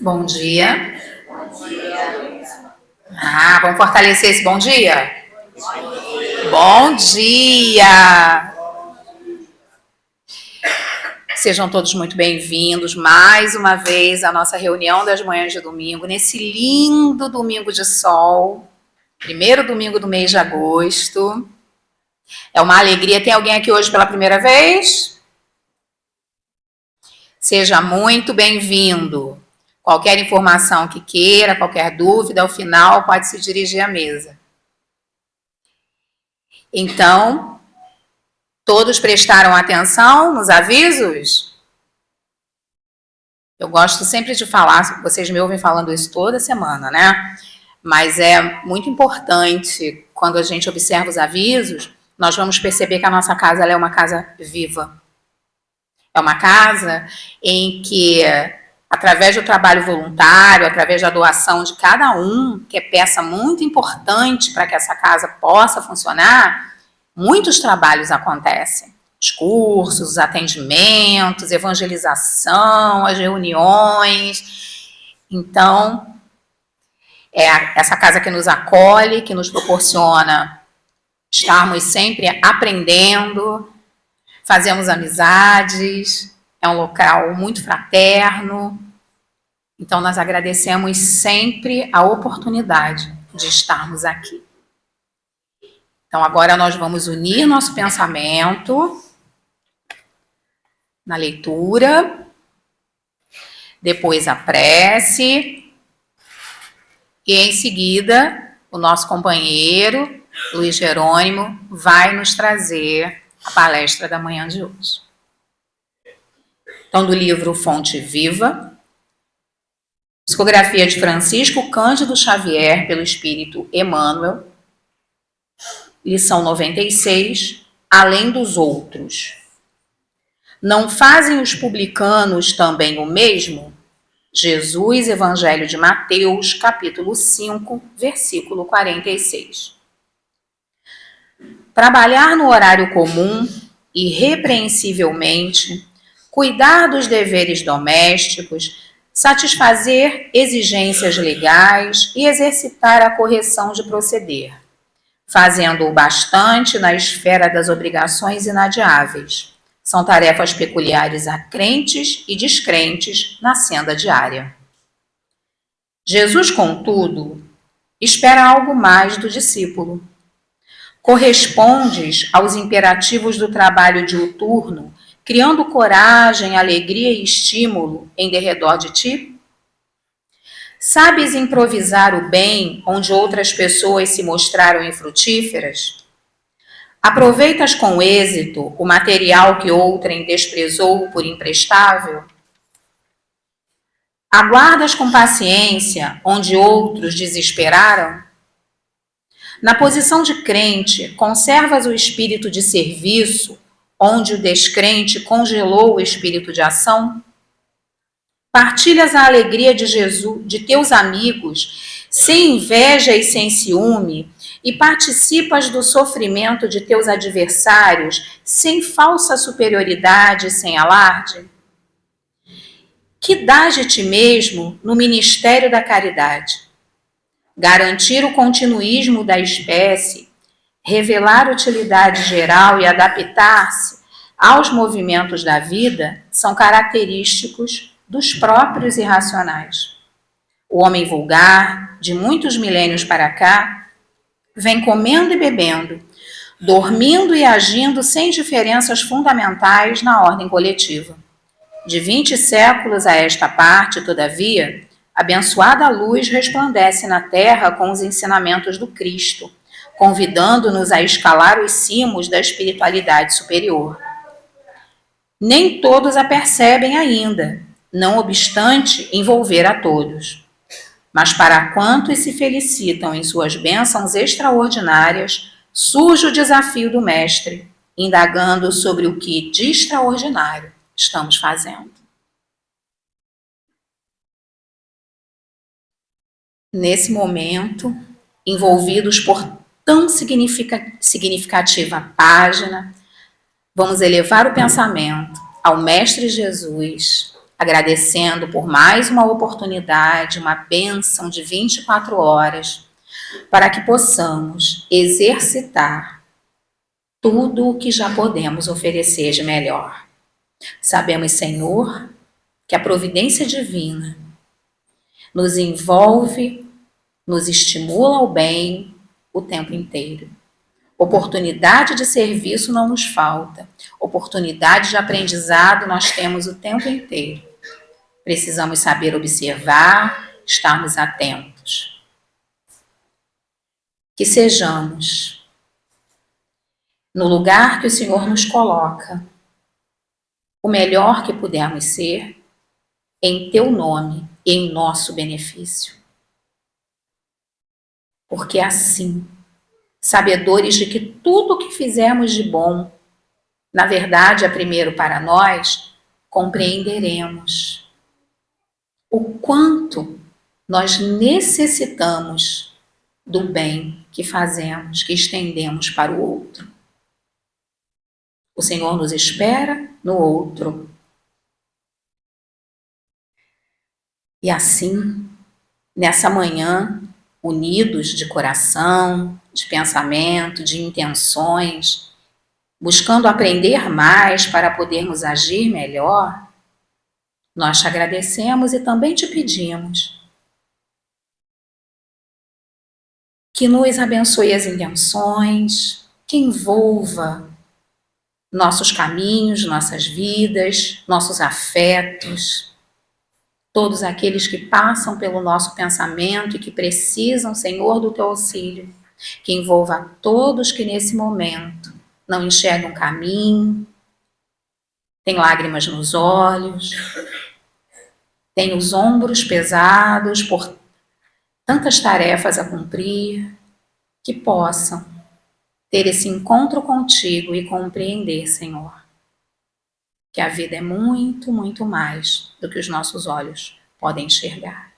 Bom dia. Vamos fortalecer esse bom dia? Bom dia! Sejam todos muito bem-vindos mais uma vez à nossa reunião das manhãs de domingo, nesse lindo domingo de sol, primeiro domingo do mês de agosto. É uma alegria. Tem alguém aqui hoje pela primeira vez? Seja muito bem-vindo. Qualquer informação que queira, qualquer dúvida, ao final pode se dirigir à mesa. Então, todos prestaram atenção nos avisos? Eu gosto sempre de falar, vocês me ouvem falando isso toda semana, né? Mas é muito importante, quando a gente observa os avisos, nós vamos perceber que a nossa casa ela é uma casa viva. É uma casa em que, através do trabalho voluntário, através da doação de cada um, que é peça muito importante para que essa casa possa funcionar, muitos trabalhos acontecem. Os cursos, os atendimentos, evangelização, as reuniões. Então, é essa casa que nos acolhe, que nos proporciona estarmos sempre aprendendo, fazemos amizades, é um local muito fraterno. Então, nós agradecemos sempre a oportunidade de estarmos aqui. Então, agora nós vamos unir nosso pensamento na leitura, depois a prece, e em seguida o nosso companheiro, Luiz Jerônimo, vai nos trazer a palestra da manhã de hoje. Então, do livro Fonte Viva, psicografia de Francisco Cândido Xavier pelo Espírito Emmanuel, lição 96, Além dos outros. Não fazem os publicanos também o mesmo? Jesus, Evangelho de Mateus, capítulo 5, versículo 46. Trabalhar no horário comum, irrepreensivelmente, cuidar dos deveres domésticos, satisfazer exigências legais e exercitar a correção de proceder, fazendo-o bastante na esfera das obrigações inadiáveis. São tarefas peculiares a crentes e descrentes na senda diária. Jesus, contudo, espera algo mais do discípulo. Correspondes aos imperativos do trabalho diuturno, criando coragem, alegria e estímulo em derredor de ti? Sabes improvisar o bem onde outras pessoas se mostraram infrutíferas? Aproveitas com êxito o material que outrem desprezou por imprestável? Aguardas com paciência onde outros desesperaram? Na posição de crente, conservas o espírito de serviço onde o descrente congelou o espírito de ação? Partilhas a alegria de Jesus, de teus amigos, sem inveja e sem ciúme, e participas do sofrimento de teus adversários, sem falsa superioridade e sem alarde? Que dás de ti mesmo no ministério da caridade? Garantir o continuismo da espécie, revelar utilidade geral e adaptar-se aos movimentos da vida são característicos dos próprios irracionais. O homem vulgar, de muitos milênios para cá, vem comendo e bebendo, dormindo e agindo sem diferenças fundamentais na ordem coletiva. De 20 séculos a esta parte, todavia, abençoada luz resplandece na terra com os ensinamentos do Cristo, convidando-nos a escalar os cimos da espiritualidade superior. Nem todos a percebem ainda, não obstante envolver a todos. Mas para quantos se felicitam em suas bênçãos extraordinárias, surge o desafio do Mestre, indagando sobre o que de extraordinário estamos fazendo. Nesse momento, envolvidos por tão significativa página, vamos elevar o pensamento ao Mestre Jesus, agradecendo por mais uma oportunidade, uma bênção de 24 horas, para que possamos exercitar tudo o que já podemos oferecer de melhor. Sabemos, Senhor, que a providência divina nos envolve, nos estimula ao bem o tempo inteiro. Oportunidade de serviço não nos falta. Oportunidade de aprendizado nós temos o tempo inteiro. Precisamos saber observar, estarmos atentos. Que sejamos, no lugar que o Senhor nos coloca, o melhor que pudermos ser, em Teu nome e em nosso benefício. Porque assim, sabedores de que tudo o que fizermos de bom, na verdade é primeiro para nós, compreenderemos o quanto nós necessitamos do bem que fazemos, que estendemos para o outro. O Senhor nos espera no outro. E assim, nessa manhã, unidos de coração, de pensamento, de intenções, buscando aprender mais para podermos agir melhor, nós te agradecemos e também te pedimos que nos abençoe as intenções, que envolva nossos caminhos, nossas vidas, nossos afetos, todos aqueles que passam pelo nosso pensamento e que precisam, Senhor, do teu auxílio, que envolva a todos que nesse momento não enxergam caminho, têm lágrimas nos olhos, têm os ombros pesados por tantas tarefas a cumprir, que possam ter esse encontro contigo e compreender, Senhor, que a vida é muito, muito mais do que os nossos olhos podem enxergar.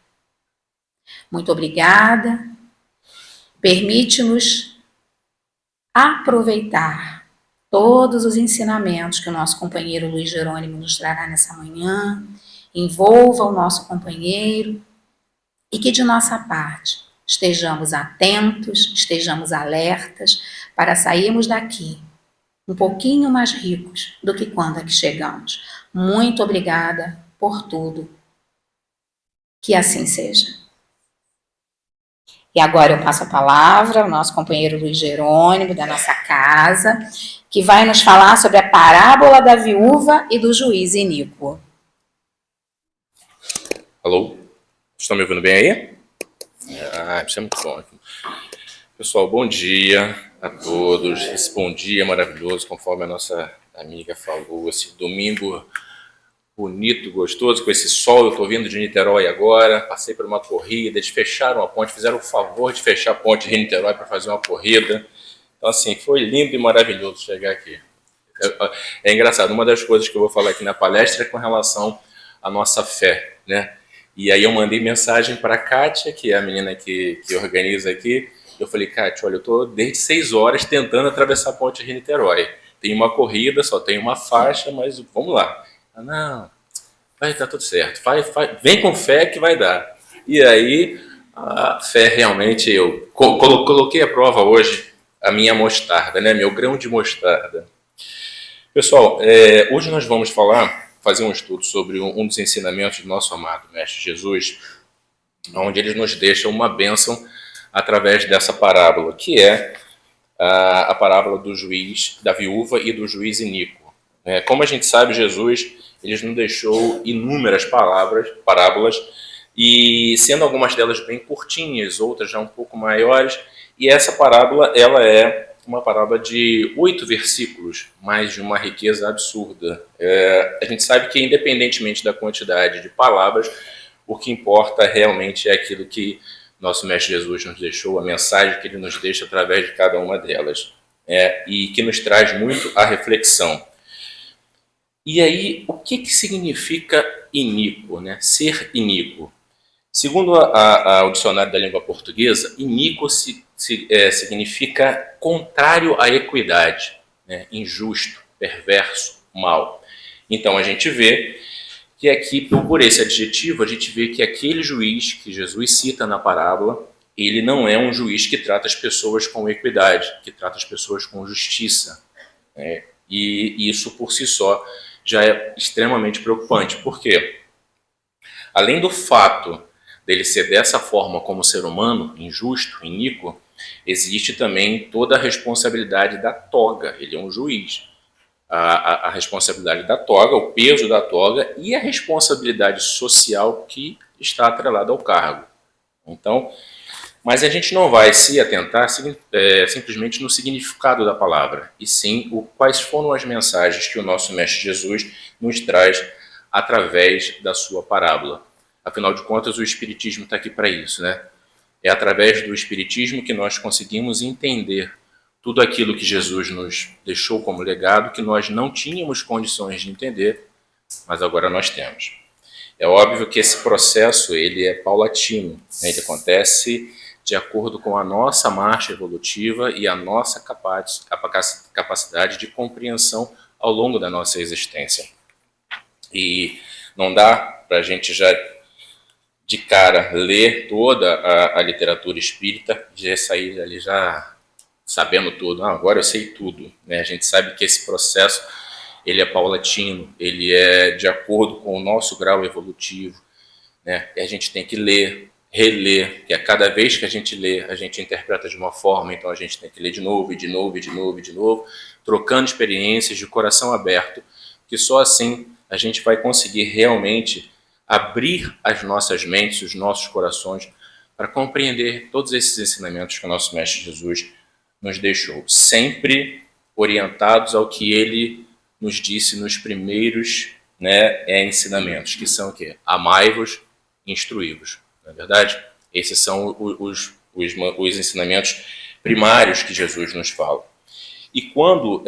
Muito obrigada. Permite-nos aproveitar todos os ensinamentos que o nosso companheiro Luiz Jerônimo nos trará nessa manhã. Envolva o nosso companheiro e que de nossa parte estejamos atentos, estejamos alertas para sairmos daqui um pouquinho mais ricos do que quando aqui chegamos. Muito obrigada por tudo. Que assim seja. E agora eu passo a palavra ao nosso companheiro Luiz Jerônimo, da nossa casa, que vai nos falar sobre a parábola da viúva e do juiz iníquo. Alô? Estão me ouvindo bem aí? Isso é muito bom. Pessoal, bom dia a todos. Esse bom dia maravilhoso, conforme a nossa amiga falou, esse domingo bonito, gostoso, com esse sol. Eu estou vindo de Niterói agora, passei por uma corrida, eles fecharam a ponte, fizeram o favor de fechar a ponte de Niterói para fazer uma corrida. Então, assim, foi lindo e maravilhoso chegar aqui. É engraçado, uma das coisas que eu vou falar aqui na palestra é com relação à nossa fé, né? E aí eu mandei mensagem para a Kátia, que é a menina que organiza aqui. Eu falei, Kátia, olha, eu estou desde 6 horas tentando atravessar a ponte de Niterói. Tem uma corrida, só tem uma faixa, mas vamos lá. Não, vai dar tudo certo. Vem com fé que vai dar. E aí, a fé realmente, eu coloquei à prova hoje a minha mostarda, né? Meu grão de mostarda. Pessoal, hoje nós vamos fazer um estudo sobre um dos ensinamentos do nosso amado Mestre Jesus, onde ele nos deixa uma bênção através dessa parábola, que é a parábola do juiz, da viúva e do juiz iníquo. Como a gente sabe, Jesus ele nos deixou inúmeras parábolas, e sendo algumas delas bem curtinhas, outras já um pouco maiores, e essa parábola ela é uma parábola de 8 versículos, mas de uma riqueza absurda. A gente sabe que, independentemente da quantidade de palavras, o que importa realmente é aquilo que nosso Mestre Jesus nos deixou, a mensagem que ele nos deixa através de cada uma delas, e que nos traz muito a reflexão. E aí, o que significa iníquo, né? Ser iníquo? Segundo o dicionário da língua portuguesa, iníquo significa contrário à equidade, né? Injusto, perverso, mau. Então a gente vê que aqui, por esse adjetivo, a gente vê que aquele juiz que Jesus cita na parábola, ele não é um juiz que trata as pessoas com equidade, que trata as pessoas com justiça, né? E isso por si só já é extremamente preocupante. Por quê? Além do fato dele ser dessa forma como ser humano, injusto, iníquo, existe também toda a responsabilidade da toga. Ele é um juiz. A responsabilidade da toga, o peso da toga e a responsabilidade social que está atrelada ao cargo. Então, mas a gente não vai se atentar simplesmente no significado da palavra, e sim quais foram as mensagens que o nosso Mestre Jesus nos traz através da sua parábola. Afinal de contas, o Espiritismo está aqui para isso, né? É através do Espiritismo que nós conseguimos entender tudo aquilo que Jesus nos deixou como legado, que nós não tínhamos condições de entender, mas agora nós temos. É óbvio que esse processo ele é paulatino, né? Ele acontece de acordo com a nossa marcha evolutiva e a nossa capacidade de compreensão ao longo da nossa existência. E não dá para a gente já de cara ler toda a literatura espírita e sair ali já sabendo tudo. Agora eu sei tudo, né? A gente sabe que esse processo ele é paulatino, ele é de acordo com o nosso grau evolutivo, né? E a gente tem que ler, reler, que a cada vez que a gente lê, a gente interpreta de uma forma, então a gente tem que ler de novo, e de novo, e de novo, e de novo, trocando experiências de coração aberto, que só assim a gente vai conseguir realmente abrir as nossas mentes, os nossos corações, para compreender todos esses ensinamentos que o nosso Mestre Jesus nos deixou, sempre orientados ao que ele nos disse nos primeiros, né, ensinamentos, que são o quê? Amai-vos, instruí-vos. Não é verdade? Esses são os ensinamentos primários que Jesus nos fala. E quando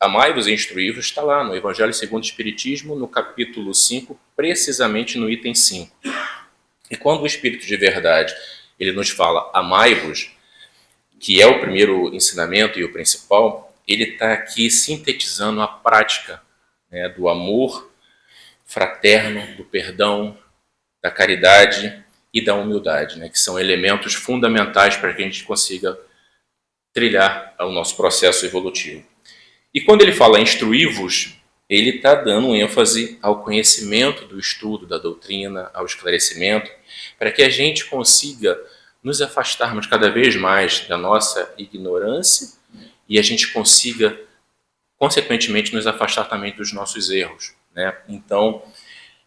amai-vos e instruí-vos está lá no Evangelho segundo o Espiritismo, no capítulo 5, precisamente no item 5. E quando o Espírito de Verdade ele nos fala amai-vos, que é o primeiro ensinamento e o principal, ele está aqui sintetizando a prática, né, do amor fraterno, do perdão, da caridade e da humildade, né, que são elementos fundamentais para que a gente consiga trilhar o nosso processo evolutivo. E quando ele fala instruí-vos, ele está dando ênfase ao conhecimento do estudo da doutrina, ao esclarecimento, para que a gente consiga nos afastarmos cada vez mais da nossa ignorância e a gente consiga, consequentemente, nos afastar também dos nossos erros, né? Então,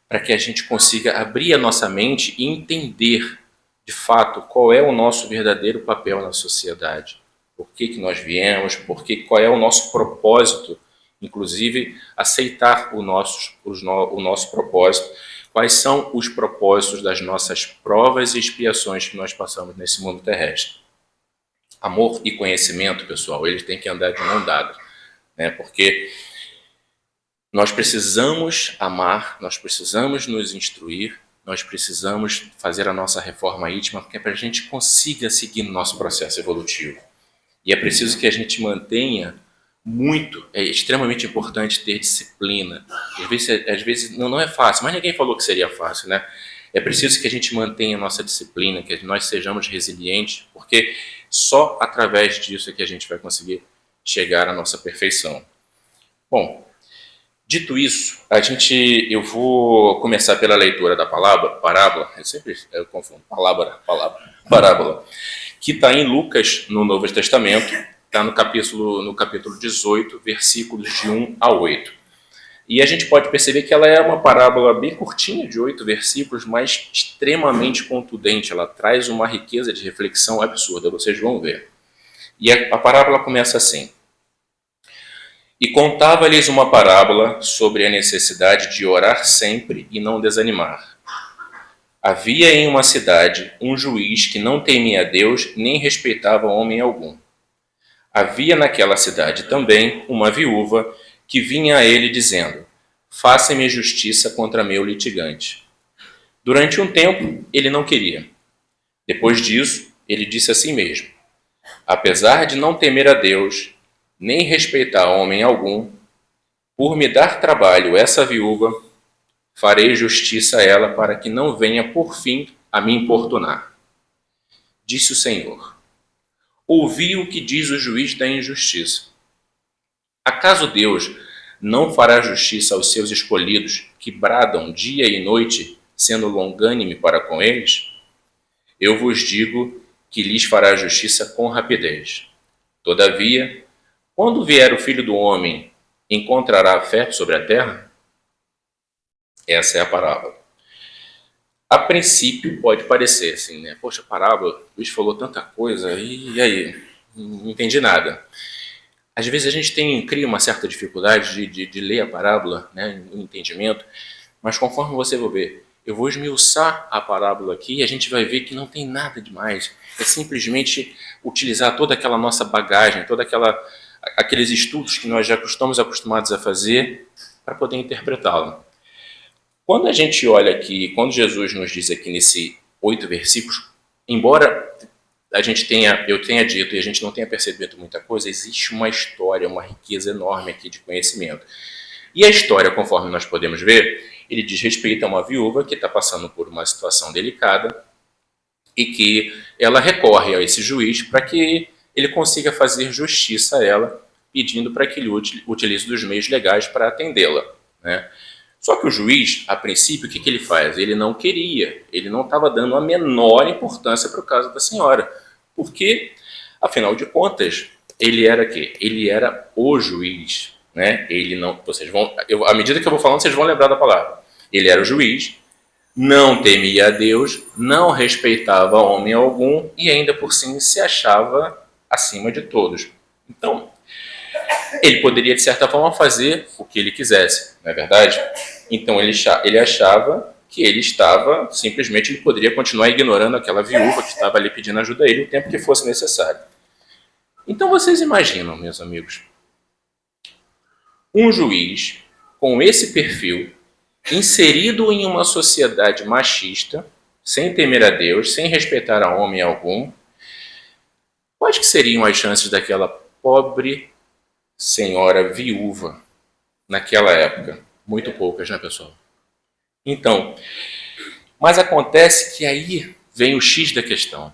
para que a gente consiga abrir a nossa mente e entender, de fato, qual é o nosso verdadeiro papel na sociedade, por que nós viemos, qual é o nosso propósito, inclusive aceitar o nosso propósito, quais são os propósitos das nossas provas e expiações que nós passamos nesse mundo terrestre. Amor e conhecimento, pessoal, eles têm que andar de mão dada, né? Porque nós precisamos amar, nós precisamos nos instruir, nós precisamos fazer a nossa reforma íntima, porque é para a gente consiga seguir no nosso processo evolutivo. E é preciso que a gente mantenha é extremamente importante ter disciplina. Às vezes não é fácil, mas ninguém falou que seria fácil, né? É preciso que a gente mantenha a nossa disciplina, que nós sejamos resilientes, porque só através disso é que a gente vai conseguir chegar à nossa perfeição. Bom, dito isso, eu vou começar pela leitura da parábola, eu confundo, parábola, que está em Lucas, no Novo Testamento, está no capítulo 18, versículos de 1 a 8. E a gente pode perceber que ela é uma parábola bem curtinha, de 8 versículos, mas extremamente contundente. Ela traz uma riqueza de reflexão absurda, vocês vão ver. E a parábola começa assim. E contava-lhes uma parábola sobre a necessidade de orar sempre e não desanimar. Havia em uma cidade um juiz que não temia a Deus nem respeitava homem algum. Havia naquela cidade também uma viúva que vinha a ele dizendo: faça-me justiça contra meu litigante. Durante um tempo ele não queria. Depois disso, ele disse a si mesmo: apesar de não temer a Deus, nem respeitar homem algum, por me dar trabalho essa viúva, farei justiça a ela para que não venha por fim a me importunar. Disse o Senhor: ouvi o que diz o juiz da injustiça. Acaso Deus não fará justiça aos seus escolhidos, que bradam dia e noite, sendo longânime para com eles? Eu vos digo que lhes fará justiça com rapidez. Todavia, quando vier o Filho do Homem, encontrará fé sobre a terra? Essa é a parábola. A princípio pode parecer assim, né? Poxa, parábola, o Luiz falou tanta coisa, e aí? Não entendi nada. Às vezes a gente cria uma certa dificuldade de ler a parábola, né, no entendimento, mas conforme você vai ver, eu vou esmiuçar a parábola aqui e a gente vai ver que não tem nada demais. É simplesmente utilizar toda aquela nossa bagagem, aqueles estudos que nós já estamos acostumados a fazer para poder interpretá-la. Quando a gente olha aqui, quando Jesus nos diz aqui nesses 8 versículos, embora eu tenha dito e a gente não tenha percebido muita coisa, existe uma história, uma riqueza enorme aqui de conhecimento. E a história, conforme nós podemos ver, ele diz respeito a uma viúva que está passando por uma situação delicada e que ela recorre a esse juiz para que ele consiga fazer justiça a ela, pedindo para que ele utilize dos meios legais para atendê-la, né? Só que o juiz, a princípio, o que ele faz? Ele não queria, ele não estava dando a menor importância para o caso da senhora, porque, afinal de contas, ele era quê? Ele era o juiz, né? Ele não, à medida que eu vou falando, vocês vão lembrar da palavra. Ele era o juiz, não temia a Deus, não respeitava homem algum e ainda por cima se achava acima de todos. Então, ele poderia, de certa forma, fazer o que ele quisesse, não é verdade? Então, ele achava que ele simplesmente ele poderia continuar ignorando aquela viúva que estava ali pedindo ajuda a ele o tempo que fosse necessário. Então, vocês imaginam, meus amigos, um juiz com esse perfil, inserido em uma sociedade machista, sem temer a Deus, sem respeitar a homem algum, quais que seriam as chances daquela pobre senhora viúva naquela época? Muito poucas, né, pessoal? Então, mas acontece que aí vem o X da questão.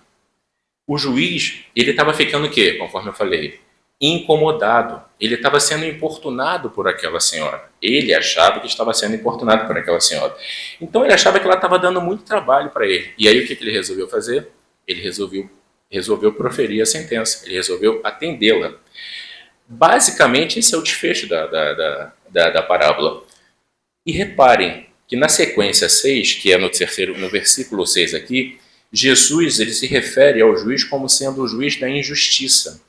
O juiz, ele estava ficando o quê? Conforme eu falei, incomodado. Ele estava sendo importunado por aquela senhora. Ele achava que estava sendo importunado por aquela senhora. Então ele achava que ela estava dando muito trabalho para ele. E aí o que ele resolveu fazer? Ele resolveu proferir a sentença. Ele resolveu atendê-la. Basicamente, esse é o desfecho da parábola. E reparem que na sequência 6, que é no versículo 6 aqui, Jesus ele se refere ao juiz como sendo o juiz da injustiça.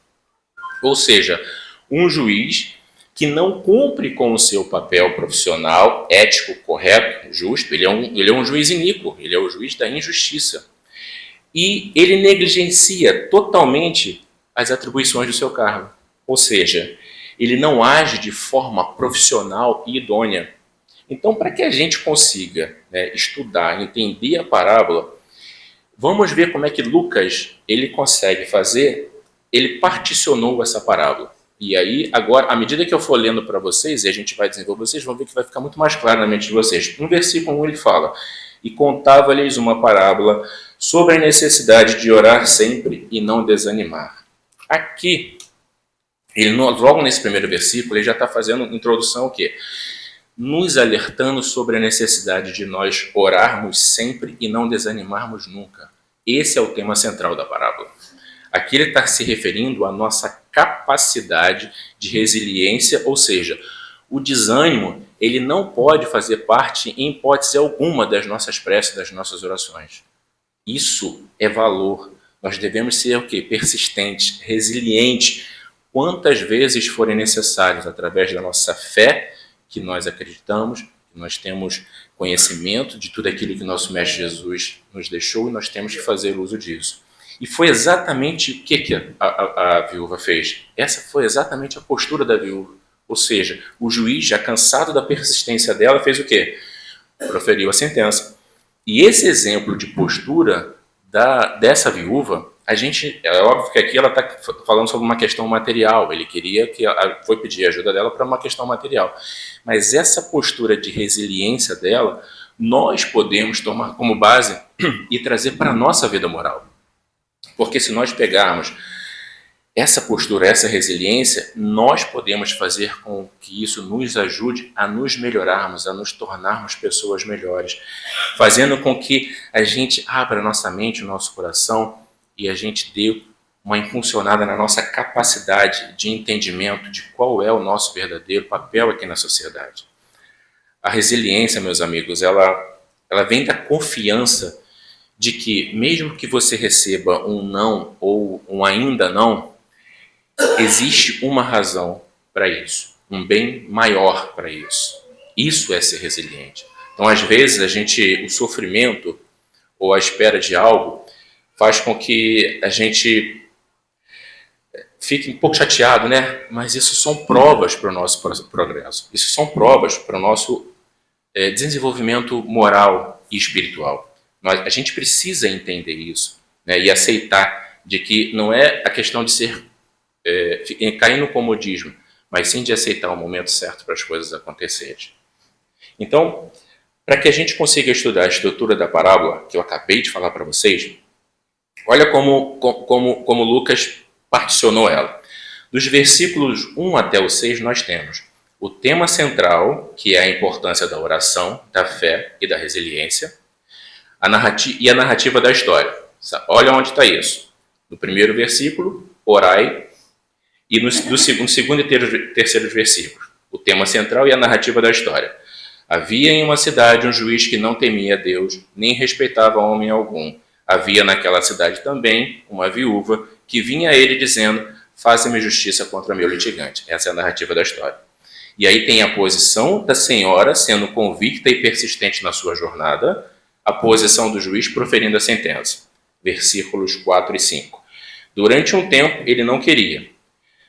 Ou seja, um juiz que não cumpre com o seu papel profissional, ético, correto, justo. Ele é um juiz iníquo, ele é o juiz da injustiça. E ele negligencia totalmente as atribuições do seu cargo. Ou seja, ele não age de forma profissional e idônea. Então, para que a gente consiga, né, estudar, entender a parábola, vamos ver como é que Lucas ele consegue fazer. Ele particionou essa parábola. E aí, agora, à medida que eu for lendo para vocês, e a gente vai desenvolver, vocês vão ver que vai ficar muito mais claro na mente de vocês. No versículo 1 ele fala: e contava-lhes uma parábola sobre a necessidade de orar sempre e não desanimar. Aqui, logo nesse primeiro versículo, ele já está fazendo introdução ao quê? Nos alertando sobre a necessidade de nós orarmos sempre e não desanimarmos nunca. Esse é o tema central da parábola. Aqui ele está se referindo à nossa capacidade de resiliência, ou seja, o desânimo ele não pode fazer parte, em hipótese alguma, das nossas preces, das nossas orações. Isso é valor. Nós devemos ser o quê? Persistentes, resilientes, quantas vezes forem necessários, através da nossa fé, que nós acreditamos, que nós temos conhecimento de tudo aquilo que nosso Mestre Jesus nos deixou e nós temos que fazer uso disso. E foi exatamente o que a viúva fez. Essa foi exatamente a postura da viúva. Ou seja, o juiz, já cansado da persistência dela, fez o quê? Proferiu a sentença. E esse exemplo de postura dessa viúva é óbvio que aqui ela está falando sobre uma questão material, ele queria foi pedir ajuda dela para uma questão material. Mas essa postura de resiliência dela, nós podemos tomar como base e trazer para a nossa vida moral. Porque se nós pegarmos essa postura, essa resiliência, nós podemos fazer com que isso nos ajude a nos melhorarmos, a nos tornarmos pessoas melhores, fazendo com que a gente abra nossa mente, o nosso coração e a gente dê uma impulsionada na nossa capacidade de entendimento de qual é o nosso verdadeiro papel aqui na sociedade. A resiliência, meus amigos, ela vem da confiança de que, mesmo que você receba um não ou um ainda não, existe uma razão para isso, um bem maior para isso. Isso é ser resiliente. Então, às vezes, o sofrimento ou a espera de algo faz com que a gente fique um pouco chateado, né? Mas isso são provas para o nosso progresso. Isso são provas para o nosso desenvolvimento moral e espiritual. A gente precisa entender isso, né? E aceitar de que não é a questão de cair no comodismo, mas sim de aceitar o momento certo para as coisas acontecerem. Então, para que a gente consiga estudar a estrutura da parábola que eu acabei de falar para vocês, olha como Lucas particionou ela. Dos versículos 1 até o 6, nós temos o tema central, que é a importância da oração, da fé e da resiliência, a narrativa da história. Olha onde está isso. No primeiro versículo, orai, e no segundo e terceiro versículo, o tema central e a narrativa da história. Havia em uma cidade um juiz que não temia Deus, nem respeitava homem algum. Havia naquela cidade também uma viúva que vinha a ele dizendo: faça-me justiça contra meu litigante. Essa é a narrativa da história. E aí tem a posição da senhora sendo convicta e persistente na sua jornada, a posição do juiz proferindo a sentença. Versículos 4 e 5. Durante um tempo ele não queria.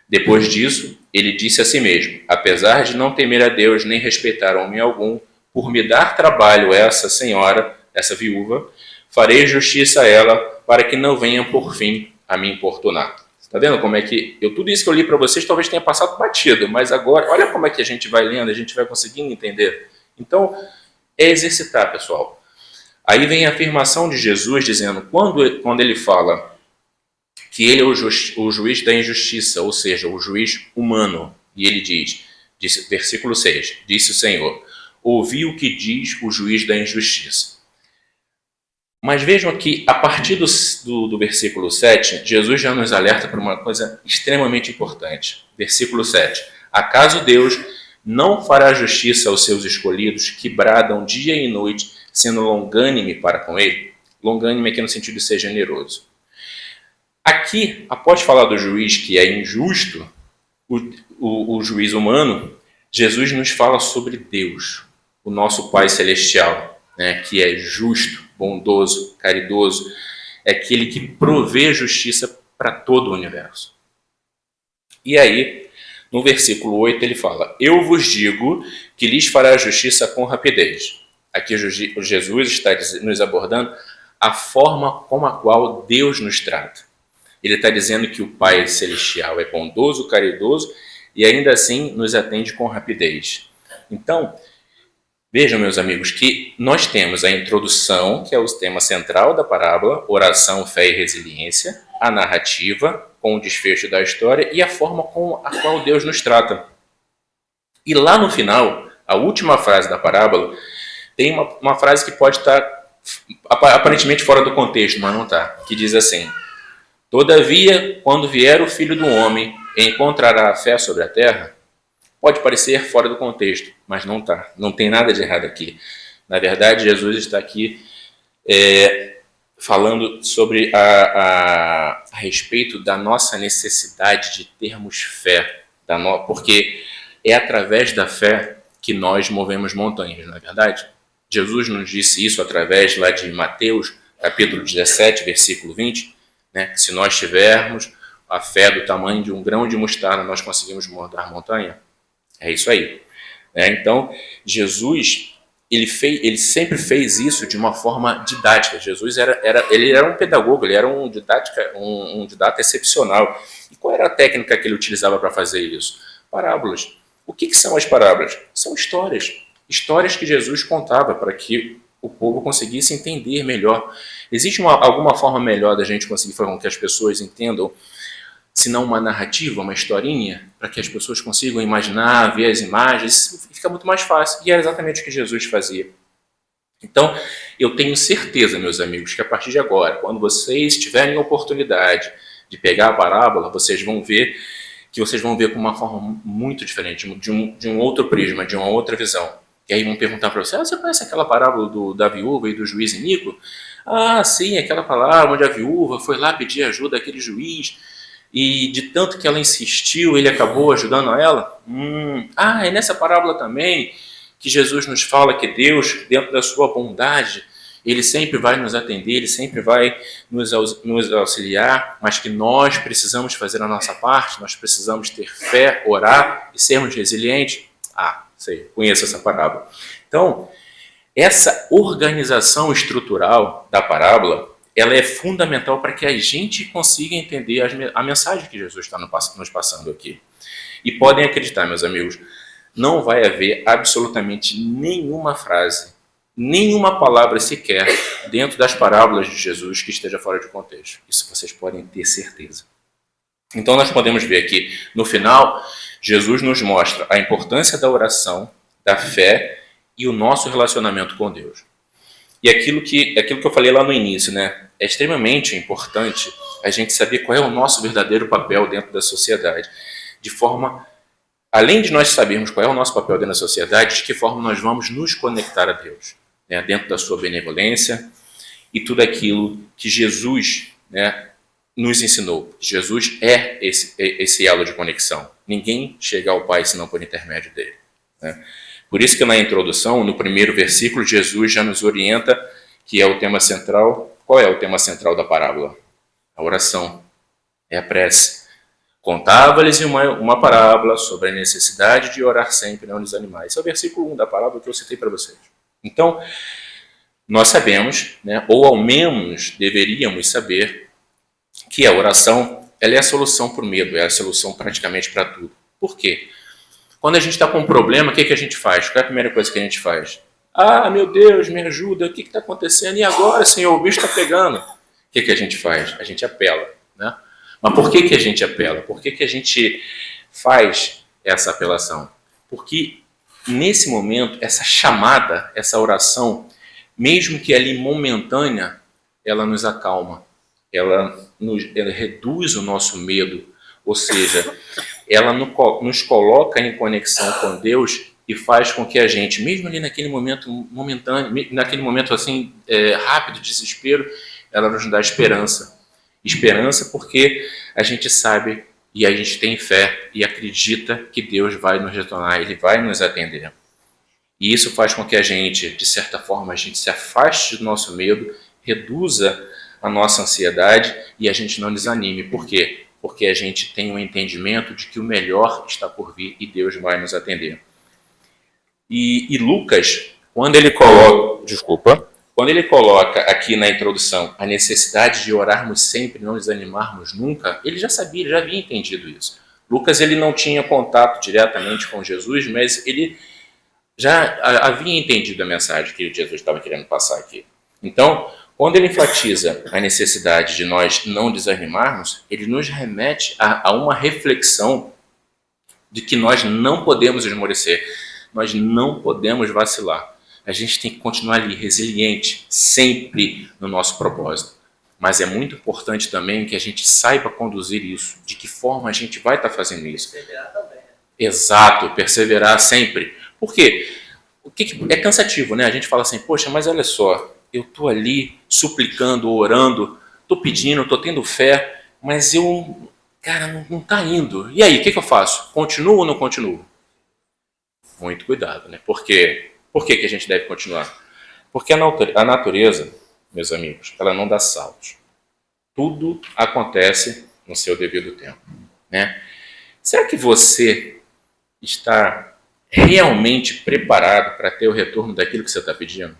Depois disso, ele disse a si mesmo: apesar de não temer a Deus nem respeitar homem algum, por me dar trabalho essa senhora, essa viúva, farei justiça a ela para que não venham por fim a me importunar. Está vendo como é que tudo isso que eu li para vocês talvez tenha passado batido, mas agora, olha como é que a gente vai lendo, a gente vai conseguindo entender. Então, é exercitar, pessoal. Aí vem a afirmação de Jesus dizendo, quando ele fala que ele é o juiz da injustiça, ou seja, o juiz humano, e ele diz, versículo 6, disse o Senhor: ouvi o que diz o juiz da injustiça. Mas vejam aqui, a partir do versículo 7, Jesus já nos alerta para uma coisa extremamente importante. Versículo 7. Acaso Deus não fará justiça aos seus escolhidos que bradam dia e noite, sendo longânime para com ele? Longânime aqui no sentido de ser generoso. Aqui, após falar do juiz que é injusto, o juiz humano, Jesus nos fala sobre Deus, o nosso Pai Celestial, né, que é justo, bondoso, caridoso, é aquele que provê justiça para todo o universo. E aí, no versículo 8, ele fala: eu vos digo que lhes fará justiça com rapidez. Aqui Jesus está nos abordando a forma como a qual Deus nos trata. Ele está dizendo que o Pai Celestial é bondoso, caridoso e ainda assim nos atende com rapidez. Então, vejam, meus amigos, que nós temos a introdução, que é o tema central da parábola, oração, fé e resiliência, a narrativa, com o desfecho da história e a forma com a qual Deus nos trata. E lá no final, a última frase da parábola, tem uma frase que pode estar aparentemente fora do contexto, mas não está, que diz assim: todavia, quando vier o Filho do Homem, encontrará a fé sobre a terra? Pode parecer fora do contexto, mas não está. Não tem nada de errado aqui. Na verdade, Jesus está aqui falando sobre a respeito da nossa necessidade de termos fé. Porque é através da fé que nós movemos montanhas, não é verdade? Jesus nos disse isso através lá de Mateus, capítulo 17, versículo 20. Né? Se nós tivermos a fé do tamanho de um grão de mostarda, nós conseguimos mudar montanha. É isso aí. Então, Jesus ele sempre fez isso de uma forma didática. Jesus ele era um pedagogo, ele era um didata excepcional. E qual era a técnica que ele utilizava para fazer isso? Parábolas. O que são as parábolas? São histórias. Histórias que Jesus contava para que o povo conseguisse entender melhor. Existe alguma forma melhor da gente conseguir fazer com que as pessoas entendam, se não uma narrativa, uma historinha, para que as pessoas consigam imaginar, ver as imagens, fica muito mais fácil. E era exatamente o que Jesus fazia. Então, eu tenho certeza, meus amigos, que a partir de agora, quando vocês tiverem a oportunidade de pegar a parábola, vocês vão ver com uma forma muito diferente, de um outro prisma, de uma outra visão. E aí vão perguntar para você, você conhece aquela parábola da viúva e do juiz Inico? Ah, sim, aquela parábola onde a viúva foi lá pedir ajuda àquele juiz, e de tanto que ela insistiu, ele acabou ajudando ela? É nessa parábola também que Jesus nos fala que Deus, dentro da sua bondade, ele sempre vai nos atender, ele sempre vai nos auxiliar, mas que nós precisamos fazer a nossa parte, nós precisamos ter fé, orar e sermos resilientes. Sei, conheço essa parábola. Então, essa organização estrutural da parábola, ela é fundamental para que a gente consiga entender a mensagem que Jesus está nos passando aqui. E podem acreditar, meus amigos, não vai haver absolutamente nenhuma frase, nenhuma palavra sequer dentro das parábolas de Jesus que esteja fora de contexto. Isso vocês podem ter certeza. Então nós podemos ver aqui, no final, Jesus nos mostra a importância da oração, da fé e o nosso relacionamento com Deus. E aquilo que eu falei lá no início, né? É extremamente importante a gente saber qual é o nosso verdadeiro papel dentro da sociedade. De forma, além de nós sabermos qual é o nosso papel dentro da sociedade, de que forma nós vamos nos conectar a Deus, né? Dentro da sua benevolência e tudo aquilo que Jesus, né, nos ensinou. Jesus é esse elo de conexão. Ninguém chega ao Pai senão por intermédio dele, né? Por isso que na introdução, no primeiro versículo, Jesus já nos orienta que é o tema central. Qual é o tema central da parábola? A oração, é a prece. Contava-lhes uma parábola sobre a necessidade de orar sempre e não desanimar. Esse é o versículo 1 da parábola que eu citei para vocês. Então, nós sabemos, né, ou ao menos deveríamos saber, que a oração ela é a solução para o medo, é a solução praticamente para tudo. Por quê? Quando a gente está com um problema, o que a gente faz? Qual é a primeira coisa que a gente faz? Meu Deus, me ajuda, o que está acontecendo? E agora, Senhor, o bicho está pegando. O que a gente faz? A gente apela, né? Mas por que a gente apela? Por que a gente faz essa apelação? Porque nesse momento, essa chamada, essa oração, mesmo que ali momentânea, ela nos acalma, ela reduz o nosso medo, ou seja, ela nos coloca em conexão com Deus e faz com que a gente, mesmo ali naquele momento momentâneo, naquele momento assim rápido, de desespero, ela nos dá esperança. Esperança porque a gente sabe e a gente tem fé e acredita que Deus vai nos retornar, Ele vai nos atender. E isso faz com que a gente, de certa forma, a gente se afaste do nosso medo, reduza a nossa ansiedade e a gente não desanime. Por quê? Porque a gente tem um entendimento de que o melhor está por vir e Deus vai nos atender. E Lucas, quando ele coloca aqui na introdução a necessidade de orarmos sempre, não desanimarmos nunca, ele já sabia, ele já havia entendido isso. Lucas ele não tinha contato diretamente com Jesus, mas ele já havia entendido a mensagem que Jesus estava querendo passar aqui. Então, quando ele enfatiza a necessidade de nós não desanimarmos, ele nos remete a uma reflexão de que nós não podemos esmorecer, nós não podemos vacilar. A gente tem que continuar ali, resiliente, sempre no nosso propósito. Mas é muito importante também que a gente saiba conduzir isso, de que forma a gente vai estar fazendo isso. Perseverar também. Exato, perseverar sempre. Por quê? É cansativo, né? A gente fala assim, poxa, mas olha só, eu estou ali suplicando, orando, estou pedindo, estou tendo fé, mas não está indo. E aí, o que eu faço? Continuo ou não continuo? Muito cuidado, né? Por quê? Por que a gente deve continuar? Porque a natureza, meus amigos, ela não dá saltos. Tudo acontece no seu devido tempo, né? Será que você está realmente preparado para ter o retorno daquilo que você está pedindo?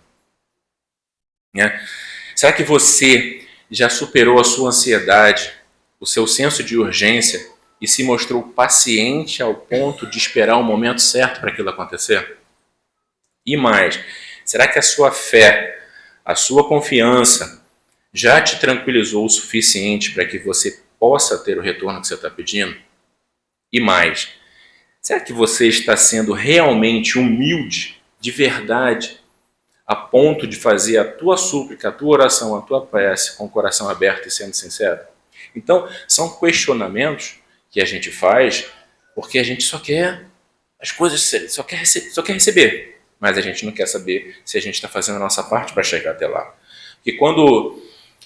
Né? Será que você já superou a sua ansiedade, o seu senso de urgência e se mostrou paciente ao ponto de esperar o momento certo para aquilo acontecer? E mais, será que a sua fé, a sua confiança já te tranquilizou o suficiente para que você possa ter o retorno que você está pedindo? E mais, será que você está sendo realmente humilde, de verdade, a ponto de fazer a tua súplica, a tua oração, a tua prece com o coração aberto e sendo sincero? Então, são questionamentos que a gente faz porque a gente só quer as coisas, só quer receber, mas a gente não quer saber se a gente está fazendo a nossa parte para chegar até lá. Porque quando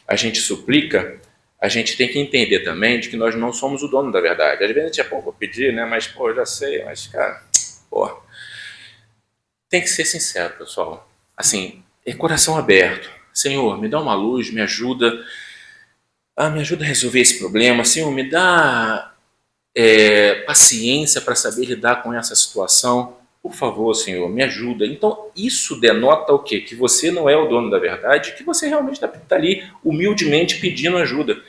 a gente suplica, a gente tem que entender também de que nós não somos o dono da verdade. Às vezes a gente é pouco pedir, né? Mas, pô, eu já sei, mas, cara, pô, tem que ser sincero, pessoal. Assim, é coração aberto. Senhor, me dá uma luz, me ajuda a resolver esse problema. Senhor, me dá paciência para saber lidar com essa situação. Por favor, Senhor, me ajuda. Então, isso denota o quê? Que você não é o dono da verdade, que você realmente está ali humildemente pedindo ajuda.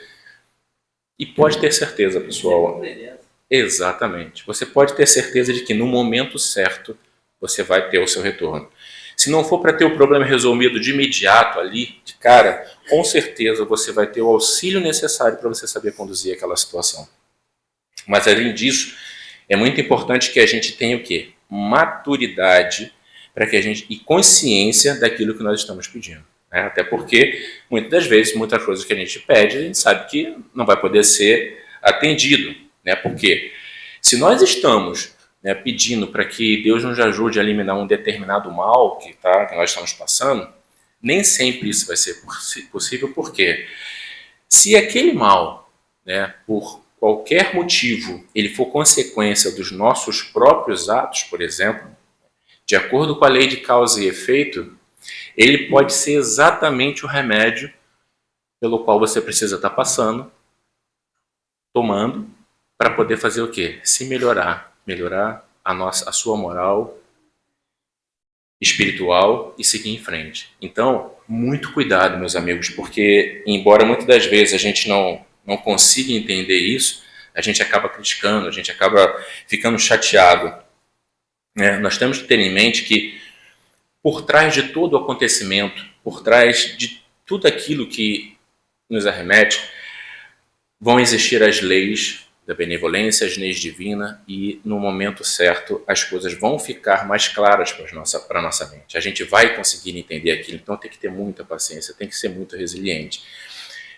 E pode ter certeza, pessoal. Exatamente. Você pode ter certeza de que no momento certo você vai ter o seu retorno. Se não for para ter o problema resolvido de imediato ali, de cara, com certeza você vai ter o auxílio necessário para você saber conduzir aquela situação. Mas além disso, é muito importante que a gente tenha o quê? Maturidade para que a gente e consciência daquilo que nós estamos pedindo. Né? Até porque, muitas das vezes, muitas coisas que a gente pede, a gente sabe que não vai poder ser atendido. Né? Porque se nós estamos pedindo para que Deus nos ajude a eliminar um determinado mal que nós estamos passando, nem sempre isso vai ser possível, porque se aquele mal, por qualquer motivo, ele for consequência dos nossos próprios atos, por exemplo, de acordo com a lei de causa e efeito, ele pode ser exatamente o remédio pelo qual você precisa estar passando, tomando, para poder fazer o quê? Se melhorar a sua moral espiritual e seguir em frente. Então, muito cuidado, meus amigos, porque embora muitas das vezes a gente não consiga entender isso, a gente acaba criticando, a gente acaba ficando chateado. Nós temos que ter em mente que por trás de todo o acontecimento, por trás de tudo aquilo que nos arremete, vão existir as leis da benevolência, as leis divinas, e no momento certo as coisas vão ficar mais claras para a nossa mente. A gente vai conseguir entender aquilo, então tem que ter muita paciência, tem que ser muito resiliente.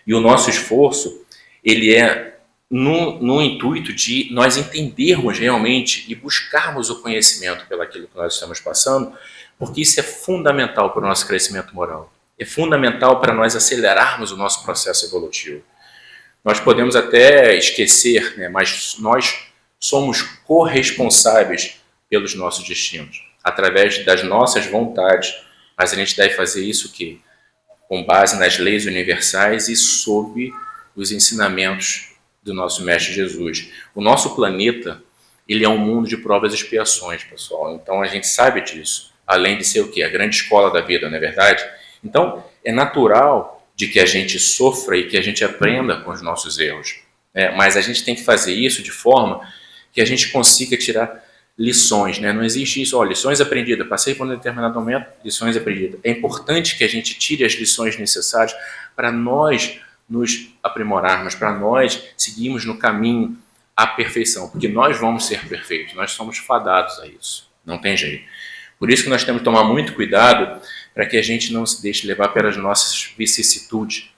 E o nosso esforço, ele é no intuito de nós entendermos realmente e buscarmos o conhecimento pelaquilo que nós estamos passando, porque isso é fundamental para o nosso crescimento moral. É fundamental para nós acelerarmos o nosso processo evolutivo. Nós podemos até esquecer, mas nós somos corresponsáveis pelos nossos destinos, através das nossas vontades, mas a gente deve fazer isso com base nas leis universais e sob os ensinamentos do nosso Mestre Jesus. O nosso planeta, ele é um mundo de provas e expiações, pessoal. Então a gente sabe disso, além de ser o quê? A grande escola da vida, não é verdade? Então é natural de que a gente sofra e que a gente aprenda com os nossos erros. Mas a gente tem que fazer isso de forma que a gente consiga tirar lições. Não existe isso, lições aprendidas, passei por um determinado momento, lições aprendidas. É importante que a gente tire as lições necessárias para nós nos aprimorarmos, para nós seguirmos no caminho à perfeição, porque nós vamos ser perfeitos, nós somos fadados a isso, não tem jeito. Por isso que nós temos que tomar muito cuidado para que a gente não se deixe levar pelas nossas vicissitudes.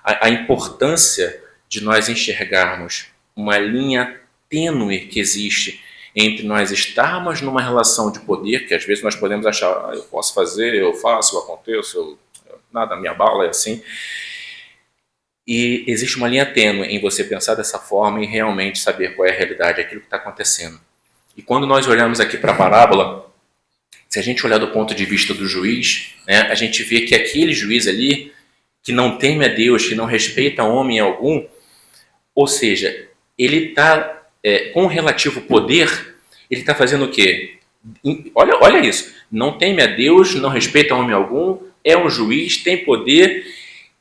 A importância de nós enxergarmos uma linha tênue que existe entre nós estarmos numa relação de poder, que às vezes nós podemos achar, eu posso fazer, eu faço, eu aconteço, nada me abala, é assim. E existe uma linha tênue em você pensar dessa forma e realmente saber qual é a realidade, aquilo que está acontecendo. E quando nós olhamos aqui para a parábola, se a gente olhar do ponto de vista do juiz, a gente vê que aquele juiz ali, que não teme a Deus, que não respeita homem algum, ou seja, ele está, com relativo poder, ele está fazendo o quê? Olha isso. Não teme a Deus, não respeita homem algum, é um juiz, tem poder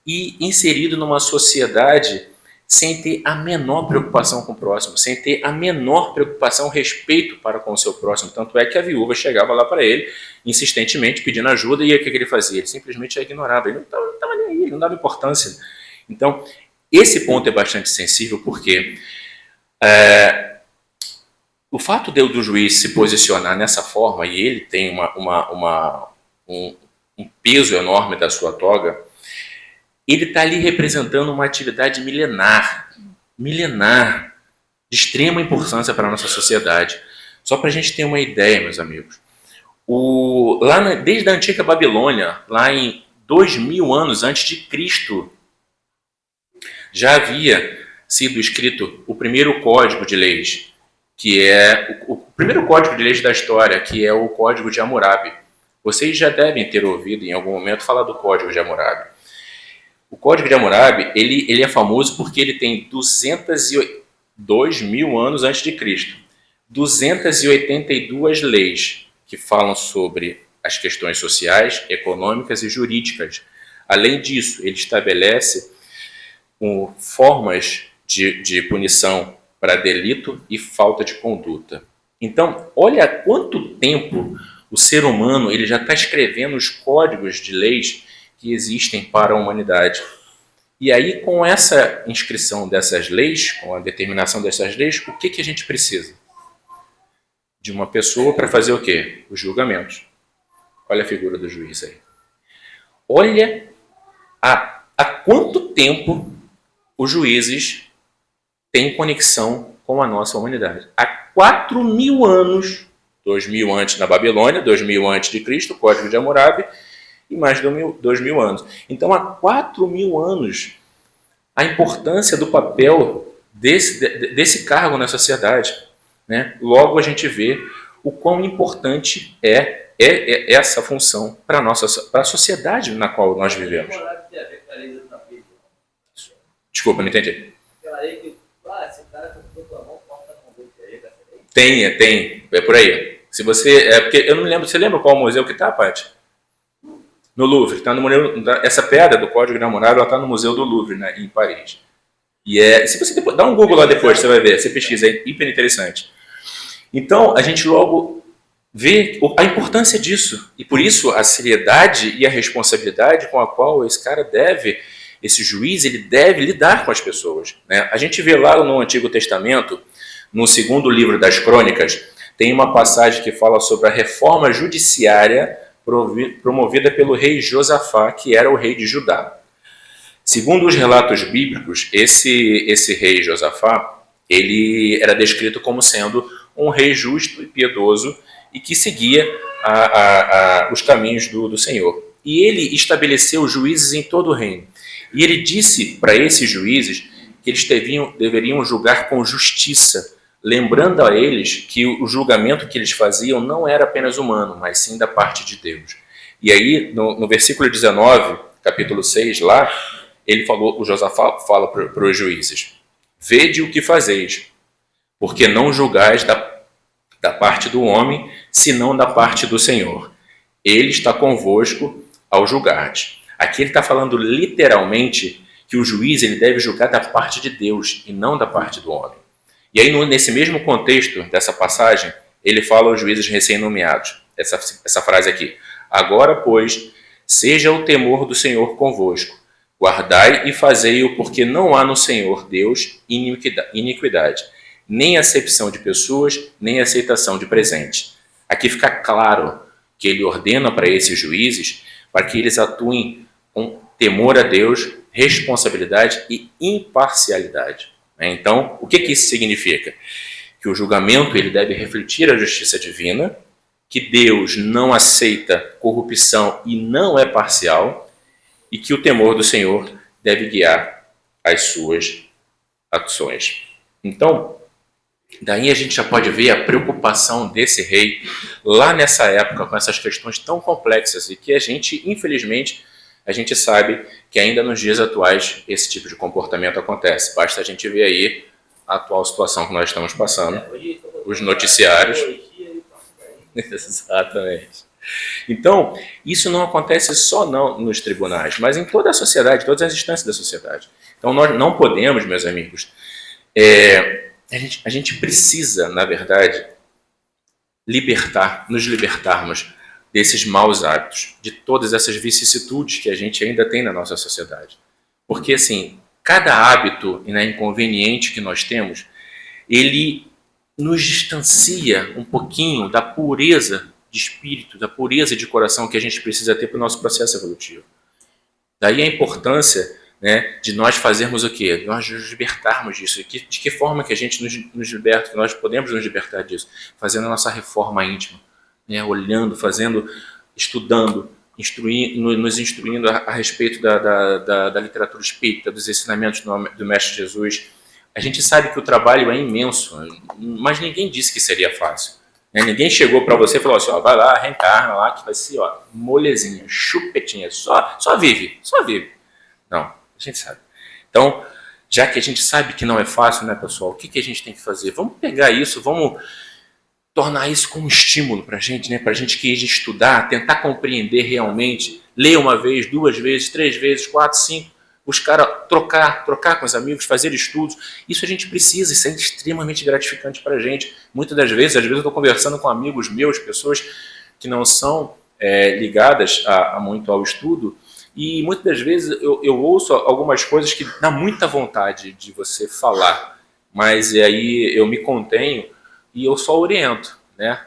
e inserido numa sociedade sem ter a menor preocupação com o próximo, sem ter a menor preocupação, respeito para com o seu próximo. Tanto é que a viúva chegava lá para ele, insistentemente pedindo ajuda, e o que ele fazia? Ele simplesmente a ignorava, ele não estava nem aí, ele não dava importância. Então, esse ponto é bastante sensível, porque o fato do juiz se posicionar nessa forma, e ele tem um peso enorme da sua toga, ele está ali representando uma atividade milenar, de extrema importância para a nossa sociedade. Só para a gente ter uma ideia, meus amigos, desde a antiga Babilônia, lá em 2000 anos antes de Cristo, já havia sido escrito o primeiro código de leis, que é o primeiro código de leis da história, que é o Código de Hammurabi. Vocês já devem ter ouvido em algum momento falar do Código de Hammurabi. O Código de Hammurabi, ele é famoso porque ele tem 2 mil anos antes de Cristo, 282 leis que falam sobre as questões sociais, econômicas e jurídicas. Além disso, ele estabelece formas de punição para delito e falta de conduta. Então, olha quanto tempo o ser humano ele já está escrevendo os códigos de leis que existem para a humanidade. E aí, com essa inscrição dessas leis, com a determinação dessas leis, o que a gente precisa? De uma pessoa para fazer o quê? Os julgamentos. Olha a figura do juiz aí. Olha há quanto tempo os juízes têm conexão com a nossa humanidade. Há 4.000 anos, 2.000 antes na Babilônia, 2.000 antes de Cristo, o Código de Hammurabi, e mais de 2.000 anos. Então, há 4.000 anos, a importância do papel desse cargo na sociedade. Né? Logo, a gente vê o quão importante é essa função para a sociedade na qual nós vivemos. Desculpa, não entendi. Tem, é por aí. Se você, porque eu não me lembro, você lembra qual museu que está, Paty? No Louvre, está no museu, essa pedra do Código de Hammurabi, ela está no Museu do Louvre, né, em Paris. E se você dá um Google lá depois, você vai ver, você pesquisa, é hiper interessante. Então, a gente logo vê a importância disso, e por isso a seriedade e a responsabilidade com a qual esse juiz, ele deve lidar com as pessoas. Né? A gente vê lá no Antigo Testamento, no segundo livro das Crônicas, tem uma passagem que fala sobre a reforma judiciária promovida pelo rei Josafá, que era o rei de Judá. Segundo os relatos bíblicos, esse rei Josafá, ele era descrito como sendo um rei justo e piedoso e que seguia os caminhos do Senhor. E ele estabeleceu juízes em todo o reino. E ele disse para esses juízes que eles deveriam julgar com justiça, lembrando a eles que o julgamento que eles faziam não era apenas humano, mas sim da parte de Deus. E aí, no versículo 19, capítulo 6, lá, o Josafá fala para os juízes: vede o que fazeis, porque não julgais da parte do homem, senão da parte do Senhor. Ele está convosco ao julgar-te. Aqui ele está falando literalmente que o juiz ele deve julgar da parte de Deus e não da parte do homem. E aí, nesse mesmo contexto dessa passagem, ele fala aos juízes recém-nomeados, essa frase aqui: agora, pois, seja o temor do Senhor convosco, guardai e fazei-o, porque não há no Senhor Deus iniquidade, nem acepção de pessoas, nem aceitação de presente. Aqui fica claro que ele ordena para esses juízes para que eles atuem com temor a Deus, responsabilidade e imparcialidade. Então, o que isso significa? Que o julgamento ele deve refletir a justiça divina, que Deus não aceita corrupção e não é parcial, e que o temor do Senhor deve guiar as suas ações. Então, daí a gente já pode ver a preocupação desse rei lá nessa época com essas questões tão complexas e que a gente, infelizmente, a gente sabe que ainda nos dias atuais esse tipo de comportamento acontece. Basta a gente ver aí a atual situação que nós estamos passando, os noticiários. Exatamente. Então, isso não acontece só não nos tribunais, mas em toda a sociedade, todas as instâncias da sociedade. Então, nós não podemos, meus amigos, a gente precisa, na verdade, nos libertarmos desses maus hábitos, de todas essas vicissitudes que a gente ainda tem na nossa sociedade. Porque, assim, cada hábito inconveniente que nós temos, ele nos distancia um pouquinho da pureza de espírito, da pureza de coração que a gente precisa ter para o nosso processo evolutivo. Daí a importância, né, de nós fazermos o quê? Nós nos libertarmos disso. De que forma que a gente nos liberta, que nós podemos nos libertar disso? Fazendo a nossa reforma íntima, né, olhando, fazendo, estudando, nos instruindo a respeito da literatura espírita, dos ensinamentos do Mestre Jesus. A gente sabe que o trabalho é imenso, mas ninguém disse que seria fácil. Né? Ninguém chegou para você e falou assim, ó, vai lá, reencarna lá, que vai ser ó, molezinha, chupetinha, só vive. Não, a gente sabe. Então, já que a gente sabe que não é fácil, né, pessoal, o que a gente tem que fazer? Vamos pegar isso, vamos tornar isso como estímulo para a gente, né, para a gente que estudar, tentar compreender realmente, ler uma vez, 2 vezes, 3 vezes, 4, 5, buscar trocar com os amigos, fazer estudos. Isso a gente precisa, isso é extremamente gratificante para a gente. Muitas das vezes, eu estou conversando com amigos meus, pessoas que não são ligadas muito ao estudo, e muitas das vezes eu ouço algumas coisas que dá muita vontade de você falar, mas aí eu me contenho e eu só oriento, né?